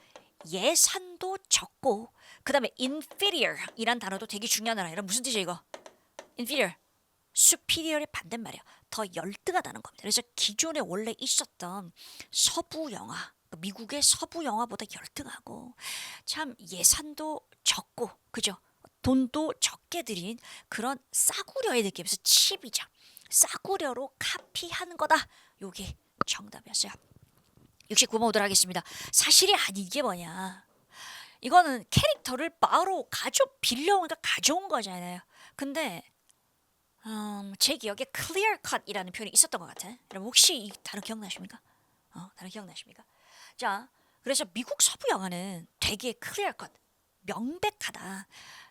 예산도 적고 그다음에 inferior 이란 단어도 되게 중요한 단어예요. 무슨 뜻이에요 이거? inferior superior의 반대말이에요. 더 열등하다는 겁니다. 그래서 기존에 원래 있었던 서부 영화, 미국의 서부 영화보다 열등하고 참 예산도 적고 그죠? 돈도 적게 들인 그런 싸구려의 느낌에서 칩이죠. 싸구려로 카피하는 거다. 요게 정답이었어요. 69번 오도록 하겠습니다. 사실이 아닌 게 뭐냐? 이거는 캐릭터를 바로 빌려오니까 가져온 거잖아요. 근데 제 기억에 clear cut이라는 표현이 있었던 것 같아. 여러분 혹시 이 단어 기억나십니까? 단어 기억나십니까? 자, 그래서 미국 서부 영화는 되게 clear cut, 명백하다.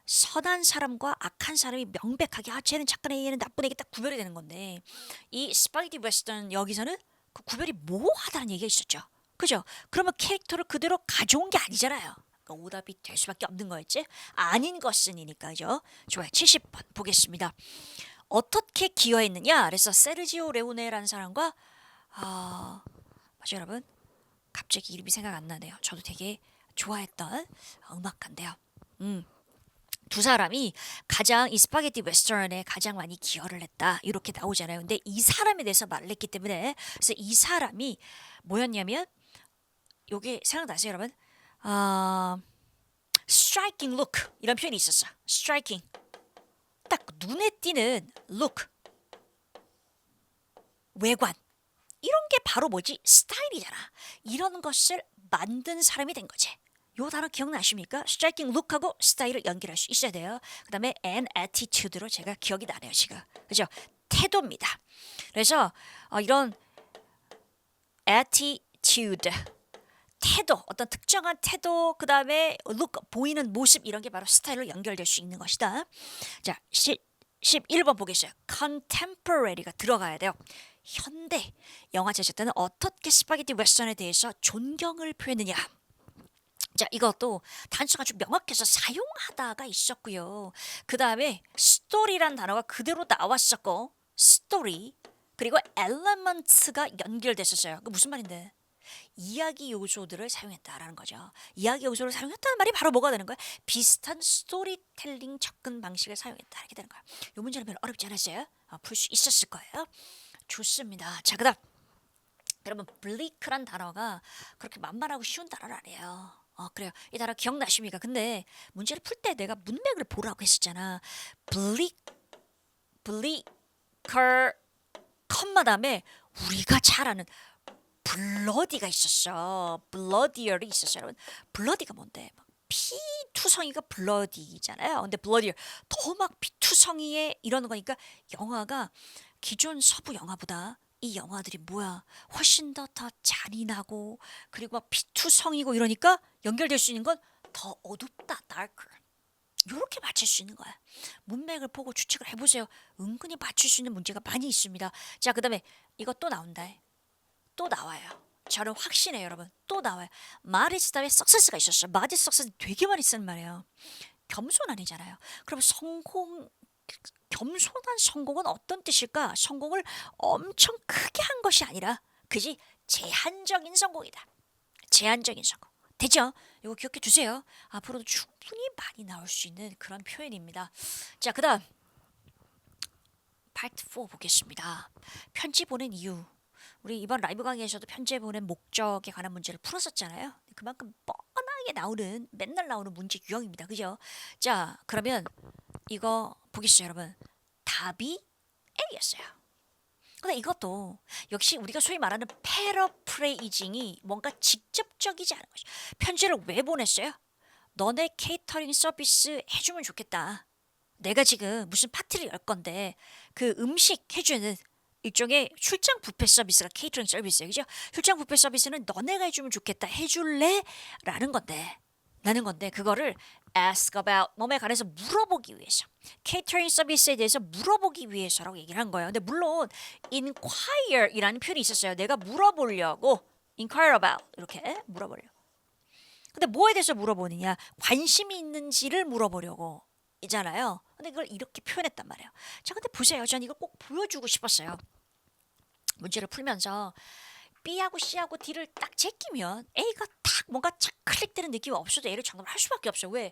선한 사람과 악한 사람이 명백하게 쟤는 착한 애, 얘는 나쁜 애게 딱 구별이 되는 건데 이 스파게티 웨스턴 여기서는 그 구별이 모호하다는 얘기가 있었죠. 그죠? 그러면 캐릭터를 그대로 가져온 게 아니잖아요. 그러니까 오답이 될 수밖에 없는 거였지. 아닌 것은이니까요. 좋아요. 70번 보겠습니다. 어떻게 기여했느냐? 그래서 세르지오 레오네라는 사람과 맞아요, 여러분. 갑자기 이름이 생각 안 나네요. 저도 되게 좋아했던 음악가인데요. 두 사람이 가장 이 스파게티 웨스턴에 가장 많이 기여를 했다 이렇게 나오잖아요. 근데 이 사람에 대해서 말을 했기 때문에 그래서 이 사람이 뭐였냐면 요게 생각나세요, 여러분? 아, striking look 이런 표현이 있었어. striking 딱 눈에 띄는 look 외관 이런 게 바로 뭐지? 스타일이잖아. 이런 것을 만든 사람이 된 거지. 요 단어 기억나십니까? striking look하고 스타일을 연결할 수 있어야 돼요. 그 다음에 an attitude로 제가 기억이 나네요, 지금. 그죠? 태도입니다. 그래서 이런 attitude, 태도, 어떤 특정한 태도, 그 다음에 look, 보이는 모습 이런 게 바로 스타일로 연결될 수 있는 것이다. 자, 11번 보겠어요. contemporary가 들어가야 돼요. 현대 영화 제작자는 어떻게 스파게티 웨스턴에 대해서 존경을 표현했느냐. 자, 이것도 단서가 아주 명확해서 사용하다가 있었고요. 그 다음에 스토리란 단어가 그대로 나왔었고 스토리 그리고 엘레먼트가 연결됐었어요. 그 무슨 말인데? 이야기 요소들을 사용했다라는 거죠. 이야기 요소를 사용했다는 말이 바로 뭐가 되는 거야? 비슷한 스토리텔링 접근 방식을 사용했다 이렇게 되는 거야. 이 문제는 별로 어렵지 않았어요. 풀 수 있었을 거예요. 좋습니다. 자, 그다음 여러분 블리크란 단어가 그렇게 만만하고 쉬운 단어는 아니에요. 그래요. 이 단어 기억나십니까? 근데 문제를 풀 때 내가 문맥을 보라고 했었잖아. 블리커 컴마 다음에 우리가 잘 아는 블러디가 있었어. 블러디얼이 있었어요. 여러분 블러디가 뭔데? 막 피투성이가 블러디잖아요. 근데 블러디얼 더 막 피투성이에 이러는 거니까 영화가 기존 서부 영화보다 이 영화들이 뭐야 훨씬 더 잔인하고 그리고 막 피투성이고 이러니까 연결될 수 있는 건 더 어둡다, darker. 이렇게 맞출 수 있는 거야. 문맥을 보고 추측을 해보세요. 은근히 맞출 수 있는 문제가 많이 있습니다. 자, 그다음에 이거 또 나온다. 또 나와요. 저는 확신해요, 여러분. 또 나와요. 마디스 다음에 석세스가 있었어요. 마디스 석세스 되게 많이 쓰는 말이에요. 겸손 아니잖아요. 그럼 겸손한 성공은 어떤 뜻일까? 성공을 엄청 크게 한 것이 아니라 그지 제한적인 성공이다. 제한적인 성공. 되죠? 이거 기억해 두세요. 앞으로도 충분히 많이 나올 수 있는 그런 표현입니다. 자, 그다음 파트 4 보겠습니다. 편지 보낸 이유. 우리 이번 라이브 강의에서도 편지 보낸 목적에 관한 문제를 풀었었잖아요. 그만큼 뻔하게 나오는 맨날 나오는 문제 유형입니다. 그죠? 자, 그러면 이거 보겠어요, 여러분. 답이 A였어요. 근데 이것도 역시 우리가 소위 말하는 패러프레이징이 뭔가 직접적이지 않은 거죠. 편지를 왜 보냈어요? 너네 케이터링 서비스 해주면 좋겠다. 내가 지금 무슨 파티를 열 건데 그 음식 해주는 일종의 출장 뷔페 서비스가 케이터링 서비스예요. 그죠? 출장 뷔페 서비스는 너네가 해주면 좋겠다. 해줄래? 라는 건데 그거를 ask about 몸에 관해서 물어보기 위해서 케이터링 서비스에 대해서 물어보기 위해서라고 얘기를 한 거예요. 근데 물론 inquire이라는 표현이 있었어요. 내가 물어보려고 inquire about 이렇게 물어보려고. 근데 뭐에 대해서 물어보느냐? 관심이 있는지를 물어보려고 이잖아요. 근데 그걸 이렇게 표현했단 말이에요. 자, 근데 보세요. 전 이걸 꼭 보여주고 싶었어요. 문제를 풀면서 B하고 C하고 D를 딱 제끼면 A가 딱 뭔가 착 클릭되는 느낌이 없어도 A를 정답을 할 수밖에 없어요. 왜?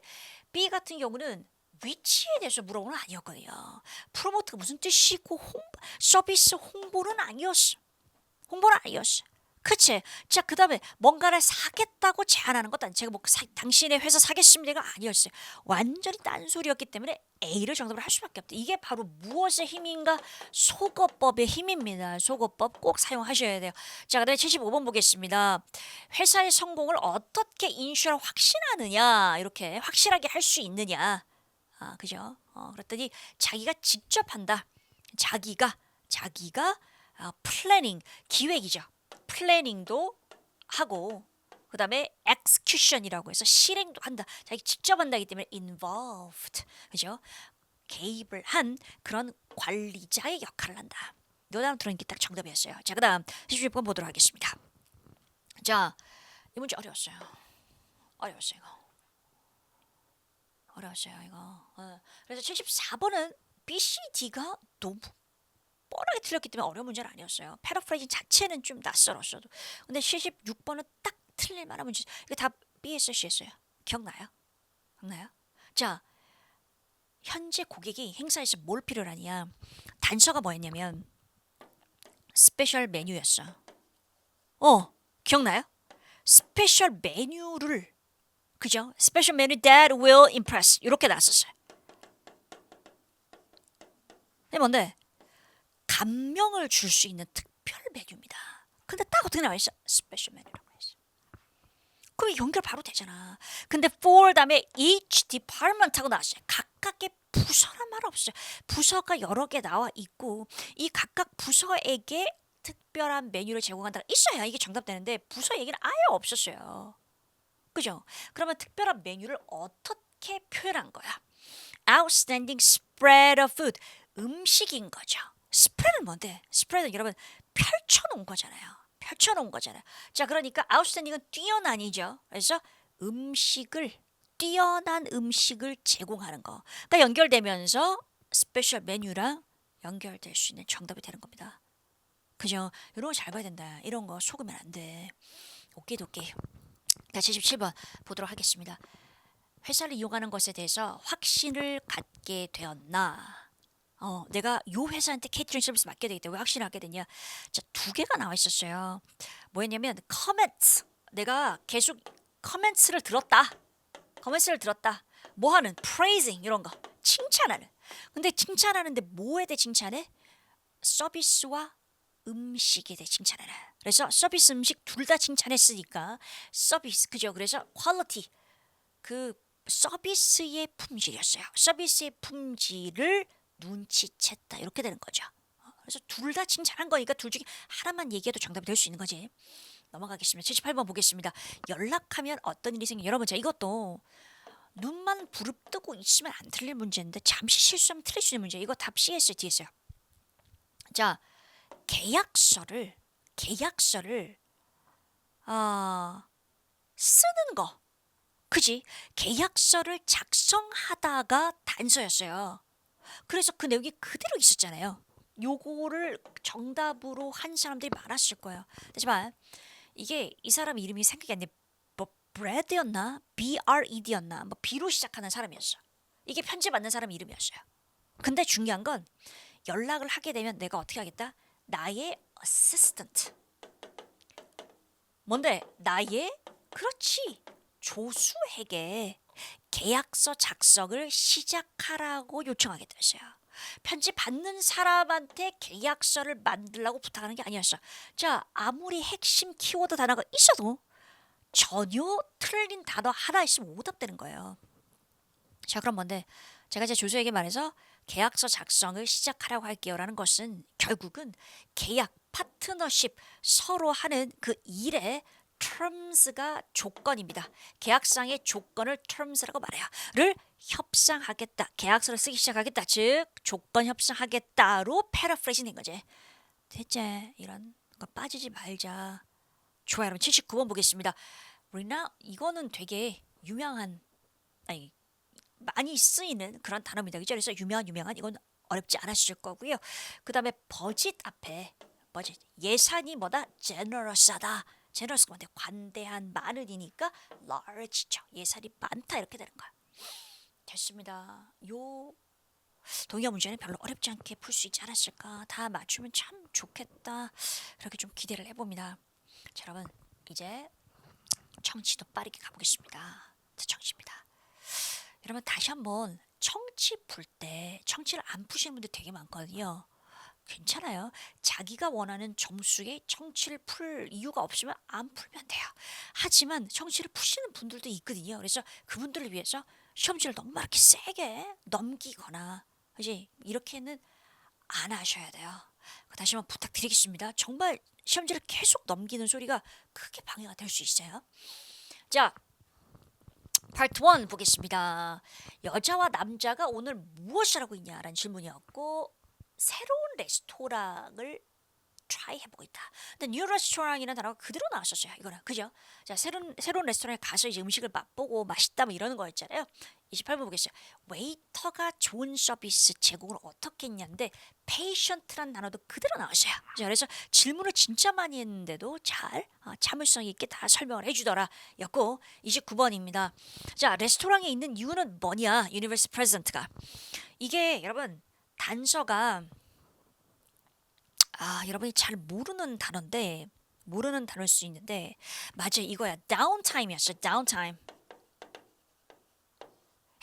B 같은 경우는 위치에 대해서 물어보는 건 아니었거든요. 프로모트가 무슨 뜻이고 서비스 홍보는 아니었어. 홍보는 아니었어. 그치? 자, 그 다음에 뭔가를 사겠다고 제안하는 것도 아니 제가 뭐 당신의 회사 사겠습니다가 아니었어요. 완전히 딴소리였기 때문에 A를 정답을 할 수밖에 없다. 이게 바로 무엇의 힘인가? 속어법의 힘입니다. 속어법 꼭 사용하셔야 돼요. 자, 그 다음에 75번 보겠습니다. 회사의 성공을 어떻게 인슈얼 확신하느냐 이렇게 확실하게 할 수 있느냐. 그죠? 그랬더니 자기가 직접 한다. 자기가 플래닝 기획이죠. 플래닝도 하고 그다음에 execution이라고 해서 실행도 한다. 자기 직접 한다기 때문에 involved. 그죠? 개입을 한 그런 관리자의 역할을 한다. 요 다음 들어있는 게 딱 정답이었어요. 자, 그다음 76번 보도록 하겠습니다. 자, 이 문제 어려웠어요. 이거. 어려웠어요, 이거. 그래서 74번은 B, C, D가 너무 뻔하게 틀렸기 때문에 어려운 문제는 아니었어요. 패러프레이징 자체는 좀 낯설었어도. 근데 76번은 딱 틀릴 만한 문제. 이거 다 B에서 C였어요. 기억나요? 기억나요? 자, 현재 고객이 행사에서 뭘 필요로 하냐. 단서가 뭐였냐면 스페셜 메뉴였어. 기억나요? 스페셜 메뉴를, 그죠? 스페셜 메뉴 that will impress 이렇게 나왔었어요. 근데 뭔데? 감명을 줄 수 있는 특별 메뉴입니다. 근데 딱 어떻게 나와 있어? 스페셜 메뉴라고 했어. 그럼 연결 바로 되잖아. 근데 for 다음에 each department 하고 나왔어요. 각각의 부서란 말 없어요. 부서가 여러 개 나와 있고 이 각각 부서에게 특별한 메뉴를 제공한다 있어야 이게 정답 되는데 부서 얘기는 아예 없었어요. 그죠? 그러면 특별한 메뉴를 어떻게 표현한 거야? Outstanding spread of food. 음식인 거죠. 스프레드는 뭔데? 스프레드는 여러분 펼쳐놓은 거잖아요. 펼쳐놓은 거잖아요. 자, 그러니까 outstanding은 뛰어난이죠. 그래서 음식을, 뛰어난 음식을 제공하는 거. 그러니까 연결되면서 스페셜 메뉴랑 연결될 수 있는 정답이 되는 겁니다. 그죠? 이런 거 잘 봐야 된다. 이런 거 속으면 안 돼. 오케이. 자, 77번 보도록 하겠습니다. 회사를 이용하는 것에 대해서 확신을 갖게 되었나? 내가 요 회사한테 케이터링 서비스 맡게 되겠다. 왜 확신을 갖게 됐냐? 자, 두 개가 나와 있었어요. 뭐였냐면 comments. 내가 계속 comments를 들었다. 뭐 하는? praising 이런 거. 칭찬하는. 근데 칭찬하는데 뭐에 대해 칭찬해? 서비스와 음식에 대해 칭찬하는. 그래서 서비스 음식 둘 다 칭찬했으니까 서비스 그죠? 그래서 퀄리티 그 서비스의 품질이었어요. 서비스의 품질을 눈치챘다 이렇게 되는 거죠. 그래서 둘 다 칭찬한 거니까 둘 중에 하나만 얘기해도 정답이 될 수 있는 거지. 넘어가겠습니다. 78번 보겠습니다. 연락하면 어떤 일이 생겨? 여러분, 자 이것도 눈만 부릅뜨고 있으면 안 틀릴 문제인데 잠시 실수하면 틀릴 수 있는 문제. 이거 답 CS D였어요. 자, 계약서를 쓰는 거. 그지? 계약서를 작성하다가 단서였어요. 그래서 그 내용이 그대로 있었잖아요. 요거를 정답으로 한 사람들이 많았을 거예요. 하지만 이게 이 사람 이름이 생각이 안 나. 뭐 브래드였나? BRED였나? 뭐 B로 시작하는 사람이었어. 이게 편지 받는 사람 이름이었어요. 근데 중요한 건 연락을 하게 되면 내가 어떻게 하겠다? 나의 어시스턴트. 뭔데? 나의 그렇지. 조수에게 계약서 작성을 시작하라고 요청하겠다 했어요. 편지 받는 사람한테 계약서를 만들라고 부탁하는 게 아니었어. 자, 아무리 핵심 키워드 단어가 있어도 전혀 틀린 단어 하나 있으면 오답되는 거예요. 자, 그럼 뭔데? 제가 이제 조수에게 말해서 계약서 작성을 시작하라고 할게요라는 것은 결국은 계약, 파트너십 서로 하는 그 일의 terms가 조건입니다. 계약상의 조건을 terms라고 말해요. 를 협상하겠다. 계약서를 쓰기 시작하겠다. 즉 조건 협상하겠다로 패러프레이징 된 거지. 대체 이런 거 빠지지 말자. 좋아요. 여러분 79번 보겠습니다. 리나 이거는 되게 유명한 아니 많이 쓰이는 그런 단어입니다. 그죠? 그래서 유명한 이건 어렵지 않았을 거고요. 그 다음에 버짓 앞에 버짓 예산이 generous하다. generous가 뭔데? 관대한 많은이니까 large죠. 예산이 많다 이렇게 되는 거야. 됐습니다. 요 동의어 문제는 별로 어렵지 않게 풀 수 있지 않았을까. 다 맞추면 참 좋겠다. 그렇게 좀 기대를 해봅니다. 자, 여러분 이제 청취도 빠르게 가보겠습니다. 청취입니다. 여러분 다시 한번 청취 풀 때 청취를 안 푸시는 분들 되게 많거든요. 괜찮아요. 자기가 원하는 점수에 청취를 풀 이유가 없으면 안 풀면 돼요. 하지만 청취를 푸시는 분들도 있거든요. 그래서 그분들을 위해서 시험지를 너무 이렇게 세게 넘기거나 그지 이렇게는 안 하셔야 돼요. 다시 한번 부탁드리겠습니다. 정말 시험지를 계속 넘기는 소리가 크게 방해가 될 수 있어요. 자, 파트 1 보겠습니다. 여자와 남자가 오늘 무엇을 하고 있냐라는 질문이었고 새로운 레스토랑을 try 해보고 있다. 근데 new restaurant이라는 단어가 그대로 나왔었어요. 이거는 그죠? 자, 새로운 레스토랑에 가서 이제 음식을 맛보고 맛있다 뭐 이러는 거였잖아요. 28번 보겠어요. 웨이터가 좋은 서비스 제공을 어떻게 했냐는데 patient란 단어도 그대로 나왔어요. 자, 그래서 질문을 진짜 많이 했는데도 잘 참을성 있게 다 설명을 해주더라 였고 29번입니다. 자, 레스토랑에 있는 이유는 뭐냐? 유니버스 프레젠트가 이게 여러분 단서가 여러분이 잘 모르는 단어일 수 있는데 맞아 이거야. downtime이었어. downtime.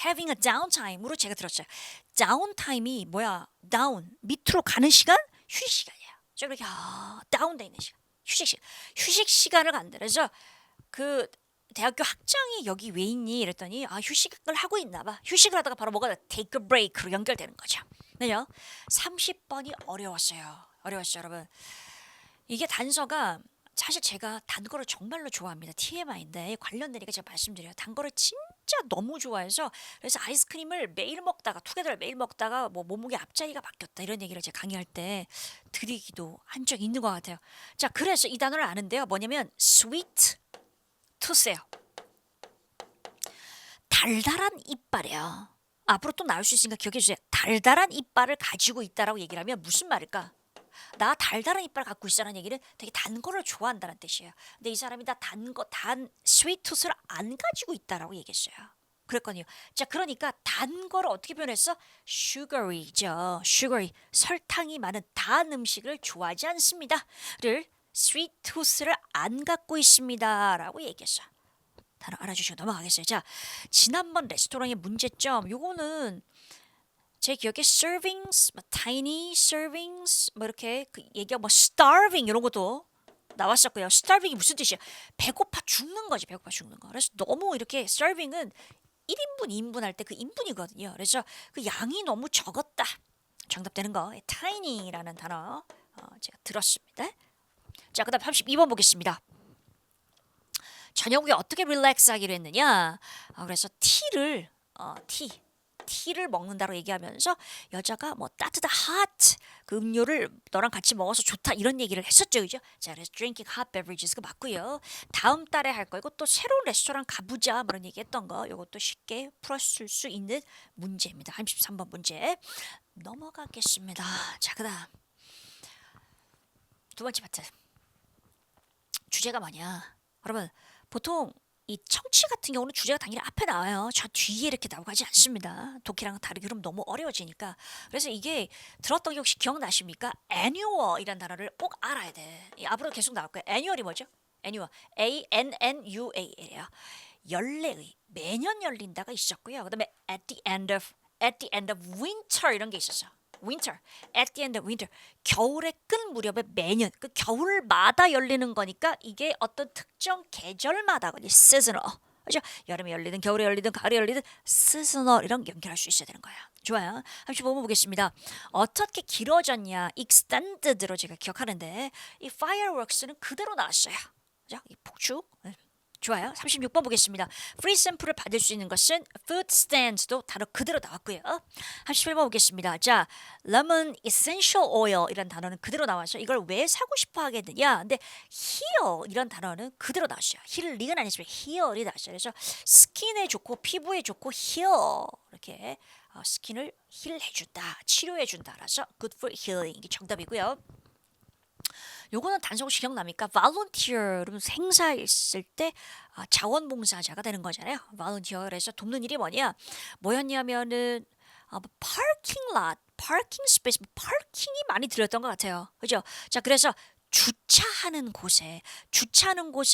having a downtime으로 제가 들었어요. downtime이 뭐야? down 밑으로 가는 시간? 휴식 시간이야. 저 이렇게 다운돼 있는 시간. 휴식 시간을 간다. 그래서 그 대학교 학장이 여기 왜 있니? 이랬더니 휴식을 하고 있나 봐. 휴식을 하다가 바로 뭐가 take a break로 연결되는 거죠. 네요. 30번이 어려웠어요, 여러분. 이게 단서가 사실 제가 단 거를 정말로 좋아합니다. TMI인데 관련되니까 제가 말씀드려요. 단 거를 진짜 너무 좋아해서 그래서 아이스크림을 매일 먹다가 투게더를 매일 먹다가 뭐 몸무게 앞자리가 바뀌었다 이런 얘기를 제가 강의할 때 드리기도 한 적이 있는 것 같아요. 자, 그래서 이 단어를 아는데요. 뭐냐면 sweet tooth예요. 달달한 이빨이에요. 앞으로 또 나올 수 있으니까 기억해 주세요. 달달한 이빨을 가지고 있다라고 얘기를 하면 무슨 말일까? 나 달달한 이빨 갖고 있어라는 얘기는 되게 단 거를 좋아한다는 뜻이에요. 근데 이 사람이 나 단 스위트를 안 가지고 있다라고 얘기했어요. 그랬거든요. 자, 그러니까 단 거를 어떻게 표현했어? sugary죠. sugary. 설탕이 많은 단 음식을 좋아하지 않습니다.를 sweet tooth를 안 갖고 있습니다라고 얘기했어. 단어 알아주시고 넘어가겠어요. 자, 지난번 레스토랑의 문제점 요거는 제 기억에 servings, tiny servings 뭐 이렇게 그 얘기가 뭐 starving 이런 것도 나왔었고요. starving이 무슨 뜻이야? 배고파 죽는 거지. 배고파 죽는 거. 그래서 너무 이렇게 starving은 1인분, 2인분 할 때 그 인분이거든요. 그래서 그 양이 너무 적었다. 정답 되는 거 tiny라는 단어 제가 들었습니다. 자, 그다음 32번 보겠습니다. 저녁에 어떻게 릴렉스 하기로 했느냐? 그래서 티를 먹는다고 얘기하면서 여자가 뭐 따뜻한 hot 그 음료를 너랑 같이 먹어서 좋다 이런 얘기를 했었죠, 그죠? 자, 그래서 drinking hot beverages가 맞고요. 다음 달에 할 거고 또 새로운 레스토랑 가보자 그런 얘기했던 거 이것도 쉽게 풀었을 수 있는 문제입니다. 33번 문제 넘어가겠습니다. 자, 그다음 두 번째 파트 주제가 뭐냐? 여러분 보통 이 청취 같은 경우는 주제가 당연히 앞에 나와요. 저 뒤에 이렇게 나오고 하지 않습니다. 독해랑은 다르게 그럼 너무 어려워지니까. 그래서 이게 들었던 게 혹시 기억나십니까? annual이란 단어를 꼭 알아야 돼. 앞으로 계속 나올 거예요. annual이 뭐죠? annual, A-N-N-U-A예요. 연례의, 매년 열린다가 있었고요. 그다음에 at the end of winter 이런 게 있었어. winter, at the end of winter, 겨울의 끝 무렵에 매년 그 겨울마다 열리는 거니까 이게 어떤 특정 계절마다 seasonal, 그죠? 여름에 열리든 겨울에 열리든 가을에 열리든 seasonal이랑 연결할 수 있어야 되는 거야. 좋아요. 35번 보겠습니다. 어떻게 길어졌냐? extended로 제가 기억하는데 이 fireworks는 그대로 나왔어요. 그죠? 이 폭죽. 좋아요. 36번 보겠습니다. 프리 샘플을 받을 수 있는 것은 food stands도 단어 그대로 나왔고요. 37번 보겠습니다. 자, lemon essential oil 이란 단어는 그대로 나왔죠. 이걸 왜 사고 싶어 하겠느냐? 근데 heal 이런 단어는 그대로 나왔어요. healing은 아니지만 heal이 나왔어요. 그래서 스킨에 좋고 피부에 좋고 heal 이렇게 스킨을 힐해준다, 치료해준다. 라서 good for healing 이게 정답이고요. 요거는 단서 혹시 기억납니까? volunteer 여러분 행사 있을 때 자원봉사자가 되는 거잖아요. volunteer 그래서 돕는 일이 뭐였냐면은 parking lot, parking space, parking이 많이 들렸던 것 같아요. 그죠? 자, 그래서 주차하는 곳에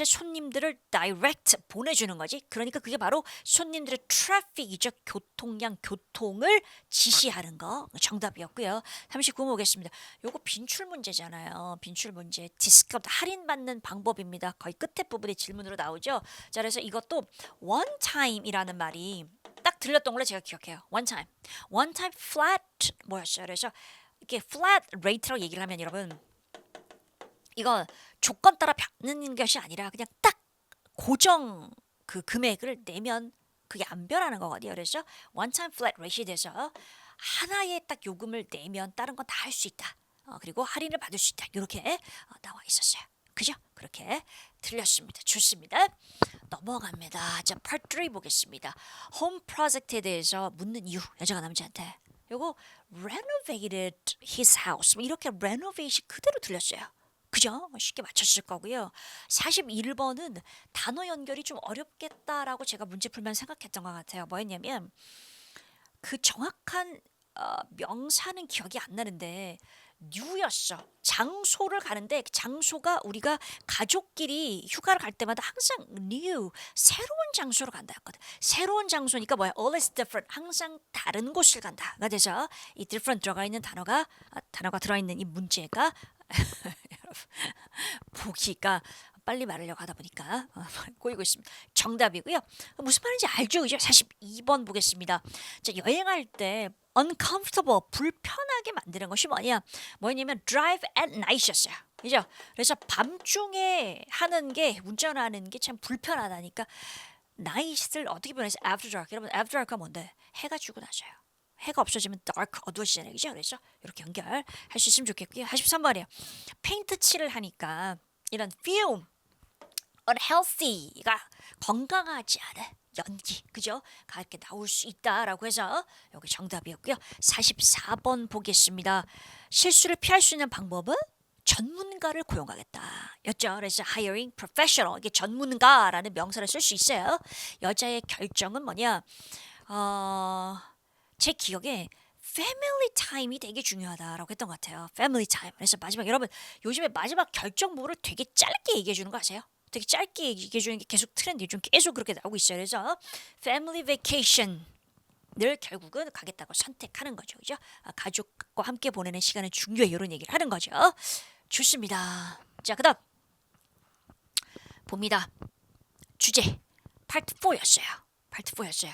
손님들을 direct 보내주는 거지. 그러니까 그게 바로 손님들의 traffic이죠. 교통을 지시하는 거 정답이었고요. 39번 보겠습니다. 요거 빈출 문제잖아요. 빈출 문제 디스카운트 할인받는 방법입니다. 거의 끝에 부분에 질문으로 나오죠. 자, 그래서 이것도 one time이라는 말이 딱 들렸던 걸로 제가 기억해요. one time flat 뭐였어요? 그래서 이렇게 flat rate라고 얘기를 하면 여러분 이거 조건 따라 받는 것이 아니라 그냥 딱 고정 그 금액을 내면 그게 안 변하는 거거든요. 그래서 one time flat rate이 돼서 하나의 딱 요금을 내면 다른 건 다 할 수 있다. 그리고 할인을 받을 수 있다. 이렇게 나와 있었어요. 그죠? 그렇게 틀렸습니다. 좋습니다. 넘어갑니다. 자, part 3 보겠습니다. 홈 프로젝트에 대해서 묻는 이유. 여자가 남자한테. 요거 renovated his house. 뭐 이렇게 renovation 그대로 들렸어요. 그죠? 쉽게 맞췄을 거고요. 41번은 단어 연결이 좀 어렵겠다라고 제가 문제 풀면 생각했던 것 같아요. 뭐였냐면 그 정확한 명사는 기억이 안 나는데 뉴였어. 장소를 가는데 그 장소가 우리가 가족끼리 휴가를 갈 때마다 항상 new 새로운 장소로 간다였거든. 새로운 장소니까 뭐야? Always different. 항상 다른 곳을 간다가 돼서 이 different 들어가 있는 단어가 들어 있는 이 문제가 보기가 빨리 말하려고 하다 보니까 꼬이고 있습니다. 정답이고요. 무슨 말인지 알죠? 그죠? 42번 보겠습니다. 자, 여행할 때 uncomfortable, 불편하게 만드는 것이 뭐냐면 drive at night이었어요. 그죠? 그래서 밤중에 하는 게 운전하는 게 참 불편하다니까 night을 어떻게 변해서 after dark. 여러분 after dark가 뭔데? 해가 지고 나서요. 해가 없어지면 dark 어두워지잖아요. 그죠? 그래서 이렇게 연결할 수 있으면 좋겠고요. 83번이에요. 페인트 칠을 하니까 이런 fume, unhealthy가 건강하지 않은 연기, 그죠? 가 이렇게 나올 수 있다라고 해서 여기 정답이었고요. 44번 보겠습니다. 실수를 피할 수 있는 방법은 전문가를 고용하겠다 였죠. 그래서 hiring professional, 이게 전문가라는 명사를 쓸 수 있어요. 여자의 결정은 뭐냐? 제 기억에 패밀리 타임이 되게 중요하다라고 했던 것 같아요. 패밀리 타임. 그래서 마지막 여러분 요즘에 마지막 결정 부분을 되게 짧게 얘기해 주는 거 아세요? 되게 짧게 얘기해 주는 게 계속 트렌드 요즘 계속 그렇게 나오고 있어요. 그래서 패밀리 베이케이션 늘 결국은 가겠다고 선택하는 거죠. 그죠? 가족과 함께 보내는 시간은 중요해. 이런 얘기를 하는 거죠. 좋습니다. 자, 그다음 봅니다. 주제 파트 4였어요. 파트 4였어요.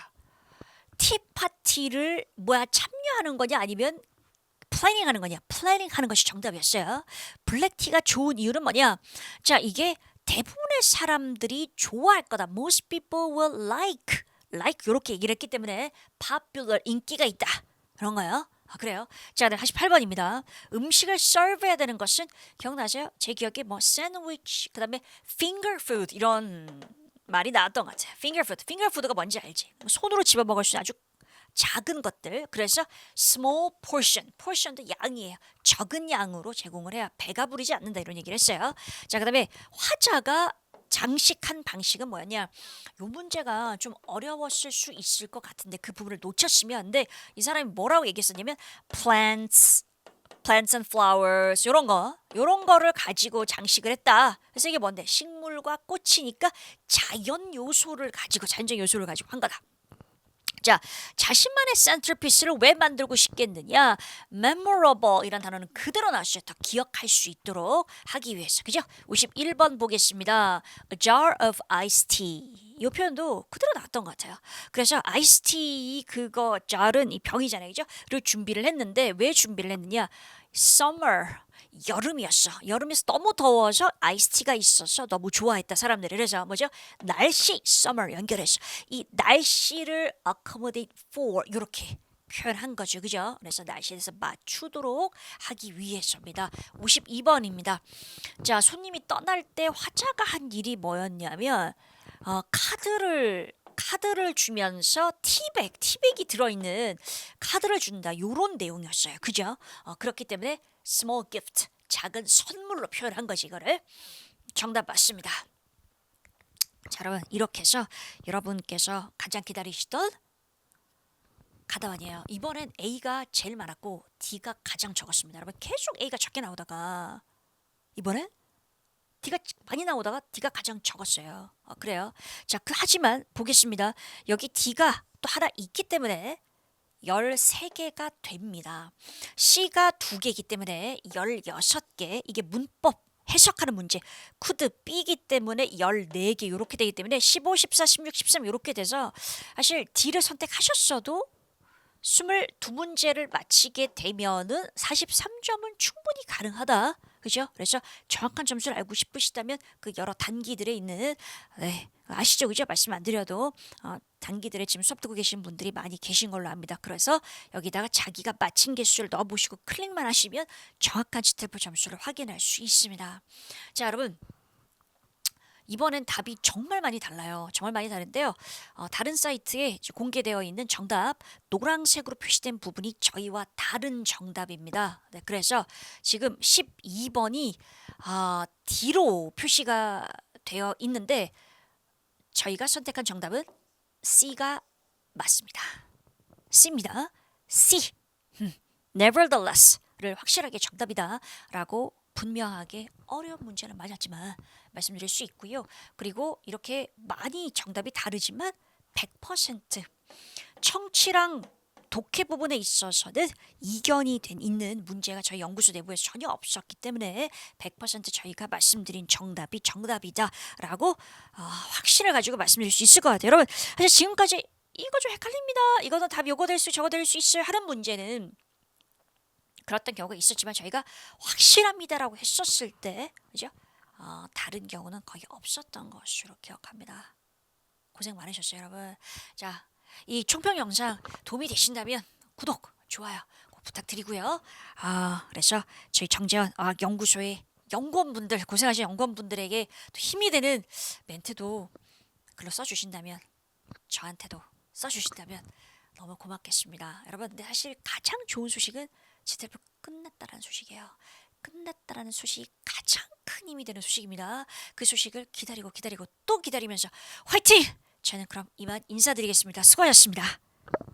티파티를 참여하는 거냐 아니면 플래닝하는 거냐? 플래닝하는 것이 정답이었어요. 블랙티가 좋은 이유는 뭐냐? 자, 이게 대부분의 사람들이 좋아할 거다. Most people will like 이렇게 얘기를 했기 때문에 popular 인기가 있다. 그런 거요. 그래요. 자, 88번입니다. 음식을 서브해야 되는 것은 기억나세요? 제 기억에 샌드위치, 그다음에 finger food 이런 말이 나왔던 것 같아요. finger food가 뭔지 알지? 손으로 집어 먹을 수 있는 아주 작은 것들. 그래서 small portion도 양이에요. 적은 양으로 제공을 해야 배가 부르지 않는다 이런 얘기를 했어요. 자, 그다음에 화자가 장식한 방식은 뭐였냐? 요 문제가 좀 어려웠을 수 있을 것 같은데 그 부분을 놓쳤으면 근데 이 사람이 뭐라고 얘기했었냐면 plants and flowers 요런 거를 가지고 장식을 했다. 그래서 이게 뭔데? 식물과 꽃이니까 자연적 요소를 가지고 한 거다. 자, 자신만의 센터피스를 왜 만들고 싶겠느냐? memorable 이란 단어는 그대로 나왔어요. 더 기억할 수 있도록 하기 위해서. 그죠? 51번 보겠습니다. A jar of iced tea. 이 표현도 그대로 나왔던 것 같아요. 그래서 iced tea 그거 jar은 이 병이잖아요. 그죠? 를 준비를 했는데 왜 준비를 했느냐? summer 여름이었어. 여름에서 너무 더워서 아이스티가 있어서 너무 좋아했다 사람들이. 그래서 날씨 summer 연결해서 이 날씨를 accommodate for 이렇게 표현한 거죠. 그죠? 그래서 날씨에 대해서 맞추도록 하기 위해서입니다. 52번입니다. 자, 손님이 떠날 때 화자가 한 일이 뭐였냐면 카드를 주면서 티백이 들어있는 카드를 준다. 요런 내용이었어요. 그죠? 그렇기 때문에 small gift, 작은 선물로 표현한 거지 이거를. 정답 맞습니다. 자, 여러분 이렇게 해서 여러분께서 가장 기다리시던 가다완이에요. 이번엔 A가 제일 많았고 D가 가장 적었습니다. 여러분 계속 A가 적게 나오다가 이번엔 D가 많이 나오다가 D가 가장 적었어요. 그래요. 자, 하지만 보겠습니다. 여기 D가 또 하나 있기 때문에 13개가 됩니다. C가 2개이기 때문에 16개. 이게 문법 해석하는 문제. could B이기 때문에 14개 이렇게 되기 때문에 15, 14, 16, 13 이렇게 돼서 사실 D를 선택하셨어도 22문제를 마치게 되면은 43점은 충분히 가능하다. 그죠? 그래서 정확한 점수를 알고 싶으시다면 그 여러 단기들에 있는 아시죠? 그죠? 말씀 안 드려도 단기들에 지금 수업 듣고 계신 분들이 많이 계신 걸로 압니다. 그래서 여기다가 자기가 맞힌 개수를 넣어보시고 클릭만 하시면 정확한 지텔프 점수를 확인할 수 있습니다. 자, 여러분. 이번엔 답이 정말 많이 달라요. 정말 많이 다른데요. 다른 사이트에 공개되어 있는 정답 노란색으로 표시된 부분이 저희와 다른 정답입니다. 네, 그래서 지금 12번이 D로 표시가 되어 있는데 저희가 선택한 정답은 C가 맞습니다. C입니다. C. Nevertheless를 확실하게 정답이다 라고 분명하게 어려운 문제는 맞았지만 말씀드릴 수 있고요. 그리고 이렇게 많이 정답이 다르지만 100% 청취랑 독해 부분에 있어서는 이견이 있는 문제가 저희 연구소 내부에서 전혀 없었기 때문에 100% 저희가 말씀드린 정답이 정답이다라고 확신을 가지고 말씀드릴 수 있을 것 같아요. 여러분 사실 지금까지 이거 좀 헷갈립니다. 이거는 답 요거 될 수 저거 될 수 있어요 하는 문제는 그랬던 경우가 있었지만 저희가 확실합니다라고 했었을 때 그죠? 다른 경우는 거의 없었던 것으로 기억합니다. 고생 많으셨어요, 여러분. 자, 이 총평 영상 도움이 되신다면 구독, 좋아요 꼭 부탁드리고요. 그래서 저희 정재원 연구소의 연구원분들 고생하신 연구원분들에게 또 힘이 되는 멘트도 글로 써주신다면 저한테도 써주신다면 너무 고맙겠습니다. 여러분, 근데 사실 가장 좋은 소식은 지텔프 끝났다라는 소식이에요. 끝났다라는 소식이 가장 큰 힘이 되는 소식입니다. 그 소식을 기다리고 또 기다리면서 화이팅! 저는 그럼 이만 인사드리겠습니다. 수고하셨습니다.